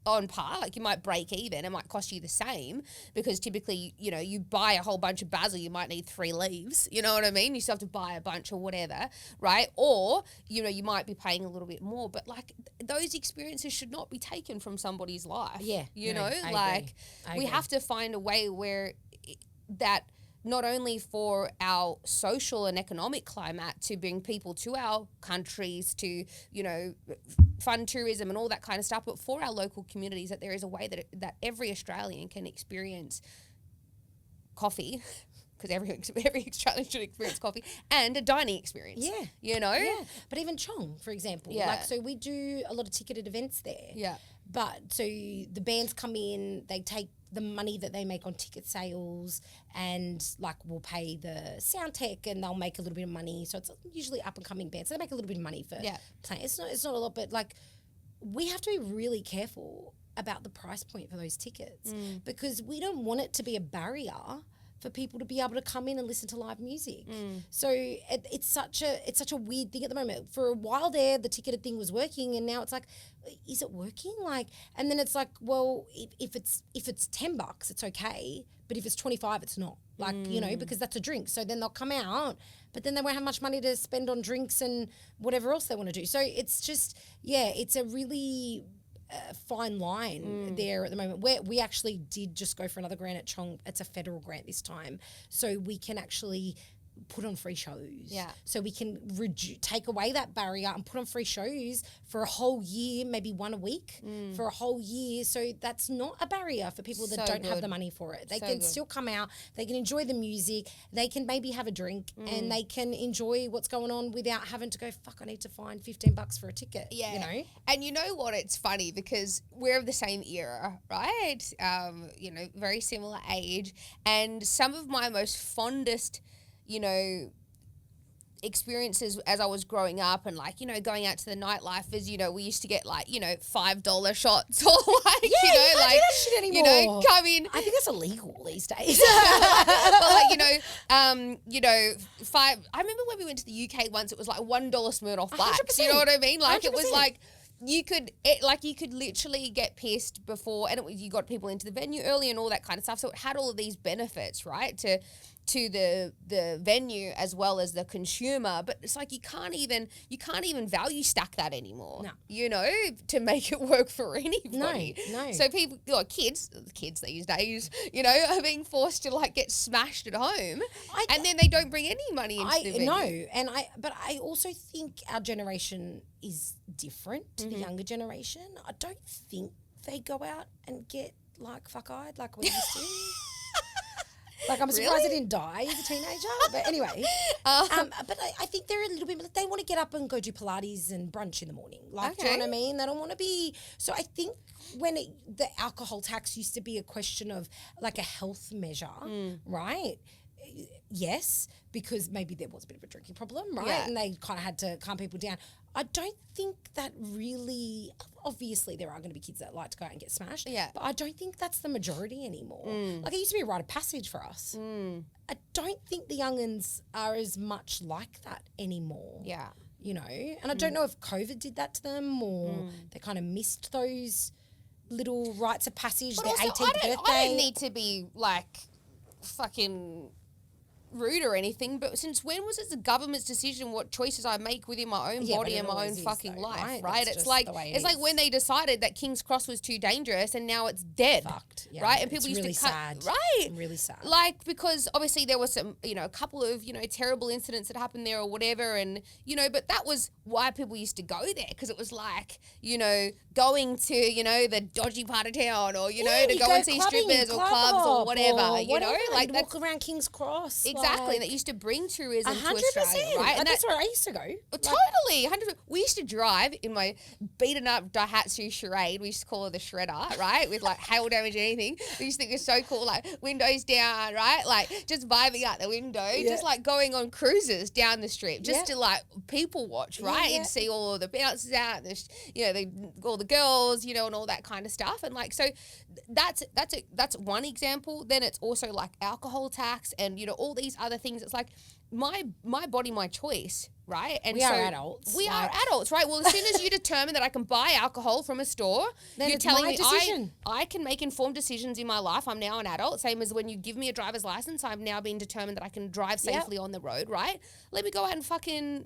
on par, like you might break even, it might cost you the same, because typically, you know, you buy a whole bunch of basil, you might need 3 leaves, you know what I mean? You still have to buy a bunch or whatever, right? Or, you know, you might be paying a little bit more, but like those experiences should not be taken from somebody's life. Yeah. You no, know, I like agree. we have to find a way where that not only for our social and economic climate to bring people to our countries to, you know, fund tourism and all that kind of stuff, but for our local communities, that there is a way that every Australian can experience coffee, because every Australian should experience coffee, and a dining experience. Yeah. You know? Yeah. But even Chong, for example. Yeah. Like, so we do a lot of ticketed events there. Yeah. But so the bands come in, they take the money that they make on ticket sales and like we'll pay the sound tech and they'll make a little bit of money. So it's usually up and coming bands. So they make a little bit of money for playing. It's not a lot, but like we have to be really careful about the price point for those tickets because we don't want it to be a barrier for people to be able to come in and listen to live music. So it's such a weird thing at the moment. For a while there, the ticketed thing was working, and now it's like, is it working? Like, and then it's like, well, if it's $10, it's okay, but if it's 25, it's not. Like, you know, because that's a drink. So then they'll come out, but then they won't have much money to spend on drinks and whatever else they want to do. So it's just, it's a really fine line there at the moment. Where we actually did just go for another grant at Chong. It's a federal grant this time, so we can actually put on free shows. Yeah. So we can take away that barrier and put on free shows for a whole year, maybe one a week for a whole year. So that's not a barrier for people that don't have the money for it. They can still come out, they can enjoy the music, they can maybe have a drink and they can enjoy what's going on without having to go, fuck, I need to find $15 for a ticket. Yeah. You know? And you know what? It's funny because we're of the same era, right? You know, very similar age. And some of my most fondest, you know, experiences as I was growing up and like, you know, going out to the nightlife is, you know, we used to get like, you know, $5 shots or like, you know, you like, do that shit anymore. you know, come in. I think that's illegal these days. But like, you know, I remember when we went to the UK once, it was like $1 Smirnoff Blacks. You know what I mean? Like 100%. It was like, you could literally get pissed before, and you got people into the venue early and all that kind of stuff. So it had all of these benefits, right, to the venue as well as the consumer. But it's like you can't even value stack that anymore. No. You know, to make it work for anybody. No. So people, kids these days, you know, are being forced to like get smashed at home, and then they don't bring any money into the venue. No, but I also think our generation is different to the younger generation. I don't think they go out and get like fuck-eyed like we used to. Like, I'm surprised I didn't die as a teenager. But anyway, but I think they're a little bit, they want to get up and go do Pilates and brunch in the morning. Like, do you know what I mean? They don't want to be, so I think when the alcohol tax used to be a question of like a health measure, right? yes, because maybe there was a bit of a drinking problem, right? Yeah. And they kind of had to calm people down. I don't think that really, obviously there are going to be kids that like to go out and get smashed. Yeah. But I don't think that's the majority anymore. Like it used to be a rite of passage for us. I don't think the young'uns are as much like that anymore. Yeah. You know, and I don't know if COVID did that to them or they kind of missed those little rites of passage, But their also, 18th birthday. I don't need to be like fucking rude or anything, but since when was it the government's decision what choices I make within my own body and my own fucking life, right? That's It's just like the way it it's like is. when they decided that King's Cross was too dangerous and now it's dead, Fucked, yeah. right? And people It's used really to cut, sad. right? Really sad. Like because obviously there was some, a couple of terrible incidents that happened there or whatever, and but that was why people used to go there because it was like going to the dodgy part of town or to you go and see clubbing, strippers or club clubs or hop whatever, like you'd that's walk around King's Cross. exactly like, that used to bring tourism to 100%. Australia, right? And that's where I used to go. Totally, 100%. We used to drive in my beaten up Daihatsu Charade. We used to call her the Shredder, right? With like hail damage and anything. We used to think it was so cool, like windows down, right? Like just vibing out the window, just like going on cruises down the strip, just to like people watch, right? And see all of the bounces out, all the girls, and all that kind of stuff. And like, so that's one example. Then it's also like alcohol tax and all these other things. It's like my body, my choice, right? And We are adults. We are adults, right? Well, as soon as you determine that I can buy alcohol from a store, Then you're it's telling my me decision. I can make informed decisions in my life. I'm now an adult. Same as when you give me a driver's license, I've now been determined that I can drive safely on the road, right? Let me go out and fucking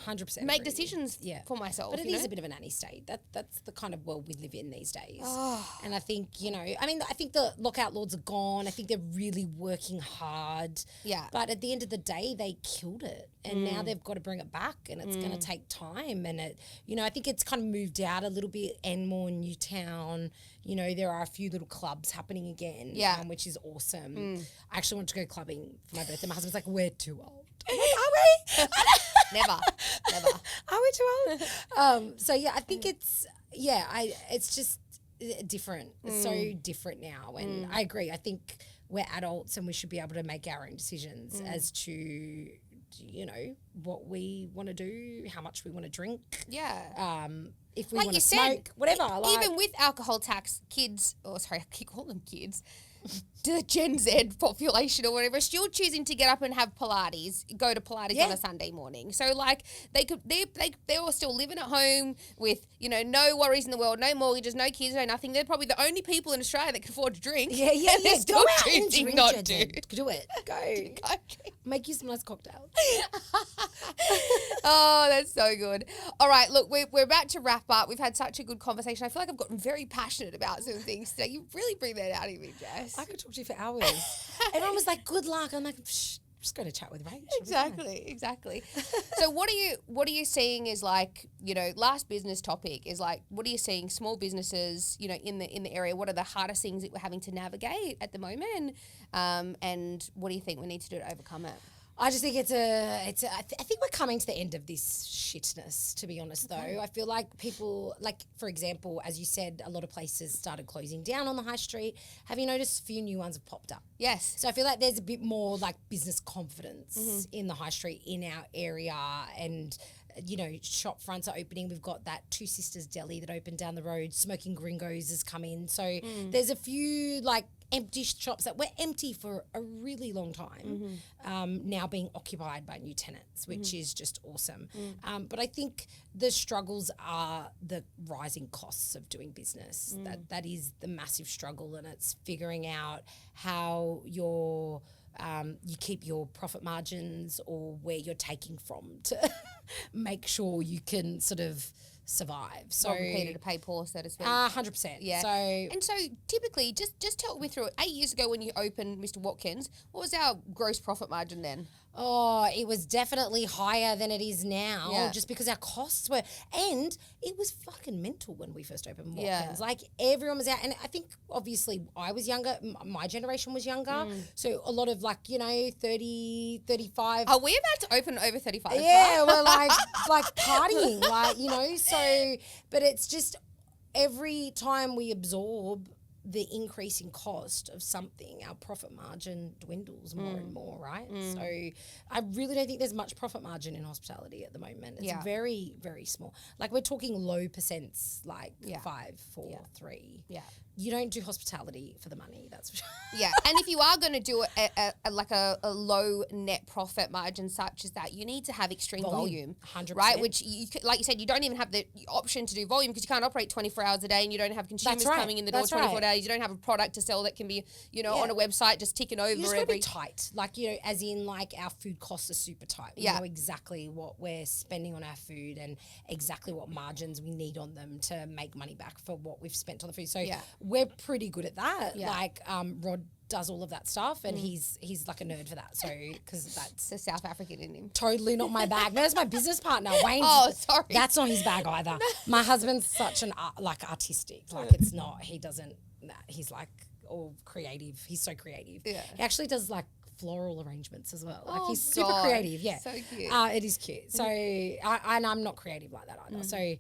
100% make agree. decisions for myself. But it is a bit of a nanny state. That's the kind of world we live in these days. And I think, I think the lockout laws are gone. I think they're really working hard. Yeah. But at the end of the day, they killed it. And now they've got to bring it back and it's going to take time. And I think it's kind of moved out a little bit. Enmore, Newtown, there are a few little clubs happening again. Which is awesome. I actually want to go clubbing for my birthday. My husband's like, we're too old. I'm like, are we? Never. Are we too old? So I think it's just different. It's so different now, and I agree. I think we're adults and we should be able to make our own decisions as to what we want to do, how much we want to drink. Yeah. If we Like want you to said, smoke, whatever. Even with alcohol tax, kids, I keep calling them kids, the Gen Z population or whatever, still choosing to get up and have Pilates, go to Pilates on a Sunday morning. So like they're all still living at home with, no worries in the world, no mortgages, no kids, no nothing. They're probably the only people in Australia that can afford to drink. Yeah. They're still Go out and choosing drink, not Jen. to. Do it. Go. Make you some nice cocktails. Oh, that's so good. All right, look, we're about to wrap up. We've had such a good conversation. I feel like I've gotten very passionate about some things today. You really bring that out of me, Jess. I could talk to you for hours. Everyone was like, good luck. I'm like, shh, just go to chat with Rach. Exactly. So what are you seeing is like, last business topic is like, what are you seeing small businesses, in the area? What are the hardest things that we're having to navigate at the moment? And what do you think we need to do to overcome it? I just think I think we're coming to the end of this shitness, to be honest, though. I feel like people, like, for example, as you said, a lot of places started closing down on the high street. Have you noticed a few new ones have popped up? Yes. So I feel like there's a bit more, like, business confidence in the high street, in our area, and shop fronts are opening. We've got that Two Sisters Deli that opened down the road. Smoking Gringos has come in. So there's a few, like, empty shops that were empty for a really long time, now being occupied by new tenants, which is just awesome. But I think the struggles are the rising costs of doing business. That is the massive struggle, and it's figuring out how you keep your profit margins or where you're taking from to make sure you can sort of survive. So Rob Peter to pay Paul, so to speak. 100%. Yeah. So typically, just talk me through it. 8 years ago when you opened Mr Watkins, what was our gross profit margin then? Oh, it was definitely higher than it is now, just because our costs were, and it was fucking mental when we first opened Watkins. Yeah. Like, everyone was out, and I think obviously I was younger, my generation was younger, so a lot of 30, 35. Are we about to open over 35? Yeah, we're like partying, so, but it's just every time we absorb the increase in cost of something, our profit margin dwindles more and more, right? So I really don't think there's much profit margin in hospitality at the moment. It's very, very small. Like we're talking low percents, like 5, 4, 3. Yeah. You don't do hospitality for the money, that's for sure. Yeah, and if you are going to do a low net profit margin such as that, you need to have extreme volume, 100%. right? Which, like you said, you don't even have the option to do volume because you can't operate 24 hours a day and you don't have consumers coming in the door 24 days. You don't have a product to sell that can be, on a website just ticking over. You just got to be tight, like, as in like our food costs are super tight. We know exactly what we're spending on our food and exactly what margins we need on them to make money back for what we've spent on the food. So we're pretty good at that. Yeah. Like Rod does all of that stuff and he's like a nerd for that. So because that's the South African in him. Totally not my bag. No, it's my business partner. Wayne's. Oh, sorry. That's not his bag either. My husband's such an artistic. Like it's not. He doesn't. He's like all creative. He's so creative. Yeah. He actually does like floral arrangements as well. Like he's super creative. Yeah. So cute. It is cute. So and I'm not creative like that either. So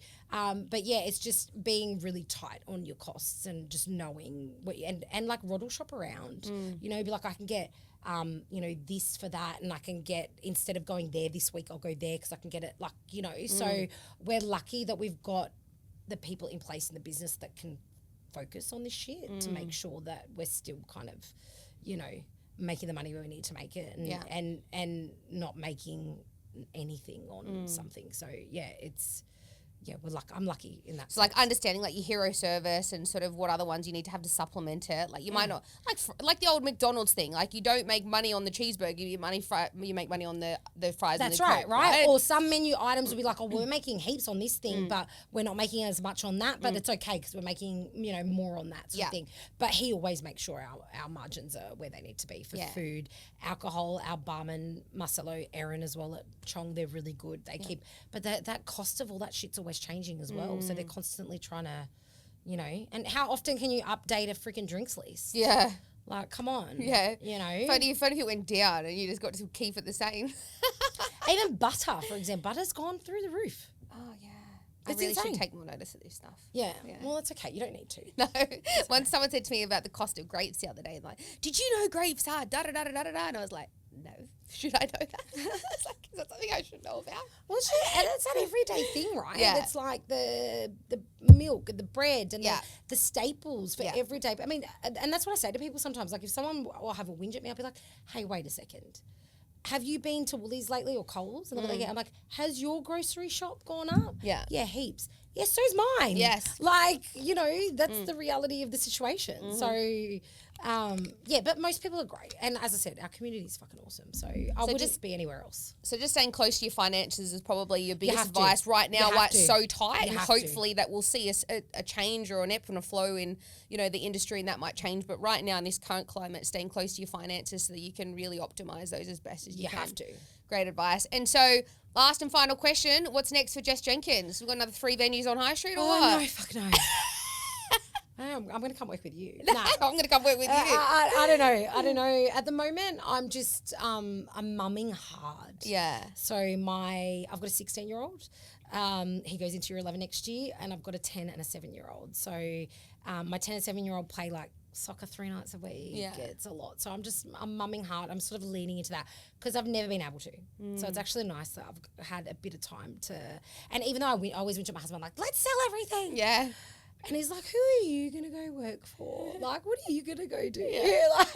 but yeah, it's just being really tight on your costs and just knowing what and like Rod will shop around. Be like I can get this for that, and I can get, instead of going there this week, I'll go there because I can get it like, so we're lucky that we've got the people in place in the business that can focus on this shit to make sure that we're still kind of, making the money where we need to make it and not making anything on something. So I'm lucky in that. So like understanding like your hero service and sort of what other ones you need to have to supplement it. Like you might not like the old McDonald's thing. Like you don't make money on the cheeseburger, you make money on the fries. That's and the right, Coke, right? Or some menu items will be like, oh, we're making heaps on this thing, but we're not making as much on that. But it's okay because we're making more on that sort of thing. But he always makes sure our margins are where they need to be for food, alcohol. Our barman Marcelo, Erin as well at Chong, they're really good. They keep, but that cost of all that shit's always changing as well. So they're constantly trying to, and how often can you update a freaking drinks list? Yeah. Like, come on. Yeah. Funny if it went down and you just got to keep it the same. Even butter, for example. Butter's gone through the roof. Oh, yeah. I really should take more notice of this stuff. Yeah. Well, that's okay. You don't need to. No. Once someone said to me about the cost of grapes the other day, like, did you know grapes are da-da-da-da-da-da? And I was like, no. Should I know that? It's like, is that something I should know about? Well, and it's an everyday thing, right? Yeah. It's like the milk and the bread and the staples for everyday. I mean, and that's what I say to people sometimes. Like if someone will have a whinge at me, I'll be like, hey, wait a second. Have you been to Woolies lately or Coles? And I'm like, has your grocery shop gone up? Yeah. Yeah, heaps. Yeah, so's mine. Yes. Like, that's the reality of the situation. So, but most people are great. And as I said, our community is fucking awesome. So I wouldn't just be anywhere else. So just staying close to your finances is probably your biggest advice right now, why it's so tight. And hopefully that we'll see a change or an ebb and a flow in, the industry, and that might change. But right now in this current climate, staying close to your finances so that you can really optimize those as best as you can. You have to. Great advice. And so last and final question, what's next for Jess Jenkins? We've got another 3 venues on High Street or what? No, fuck no. I'm going to come work with you. No, I'm going to come work with you. I don't know. At the moment, I'm just I'm mumming hard. Yeah. So I've got a 16-year-old. He goes into year 11 next year, and I've got a 10 and a 7-year-old. So my 10 and 7-year-old play like soccer 3 nights a week. Yeah. It's a lot. So I'm mumming hard. I'm sort of leaning into that because I've never been able to. So it's actually nice that I've had a bit of time to, and even though I always went to my husband, like, let's sell everything. Yeah. And he's like, who are you going to go work for? Like, what are you going to go do? Yeah. Like,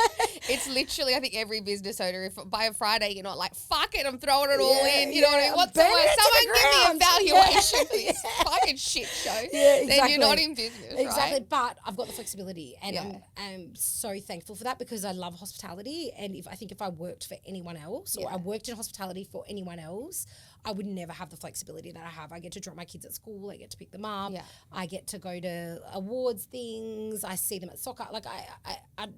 it's literally, I think every business owner, if by a Friday you're not like, fuck it, I'm throwing it all in. You know what I mean? Someone give me a valuation for this fucking shit show. Yeah, exactly. Then you're not in business, exactly. Right? But I've got the flexibility, and I'm so thankful for that because I love hospitality. And if I worked for anyone else or I worked in hospitality for anyone else, I would never have the flexibility that I have. I get to drop my kids at school. I get to pick them up. Yeah. I get to go to awards things. I see them at soccer. Like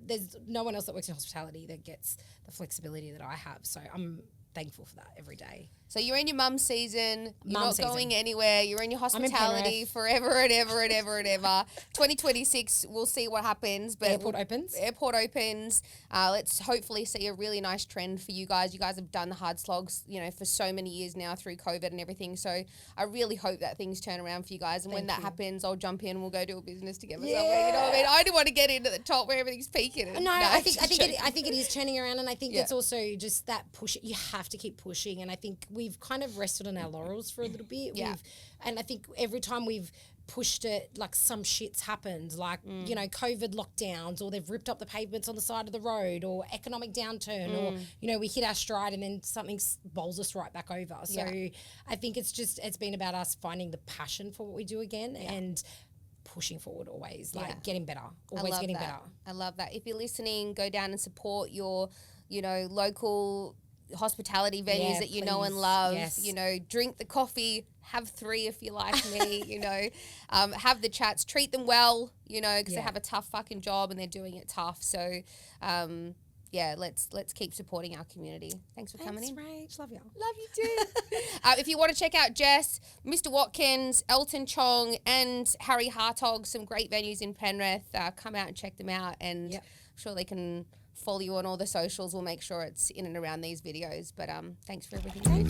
there's no one else that works in hospitality that gets the flexibility that I have. So I'm thankful for that every day. So you're in your mum season. You're Mum not season. going anywhere. You're in your I'm in hospitality Penrith. forever and ever and ever and ever. 2026, we'll see what happens. But Airport opens. Airport opens. Let's hopefully see a really nice trend for you guys. You guys have done the hard slogs, for so many years now through COVID and everything. So I really hope that things turn around for you guys. And when that happens, I'll jump in. We'll go do a business together somewhere. You know what I mean? I do want to get into the top where everything's peaking. No, I think it is turning around, and I think Yeah. it's also just that push. You have to keep pushing, and I think we've kind of rested on our laurels for a little bit. Yeah. And I think every time we've pushed it, like some shit's happened, like COVID lockdowns, or they've ripped up the pavements on the side of the road, or economic downturn, or we hit our stride and then something bowls us right back over. So I think it's been about us finding the passion for what we do again and pushing forward always, getting better, always getting better. I love that. If you're listening, go down and support your, local hospitality venues that you know and please. love. Yes. Drink the coffee, have 3 if you like me, have the chats, treat them well, because they have a tough fucking job and they're doing it tough. So, let's keep supporting our community. Thanks for coming in. Rach. Love y'all. Love you too. If you want to check out Jess, Mr Watkins, Elton Chong, and Harry Hartog, some great venues in Penrith, come out and check them out. And I'm sure they can follow you on all the socials. We'll make sure it's in and around these videos. But thanks for everything.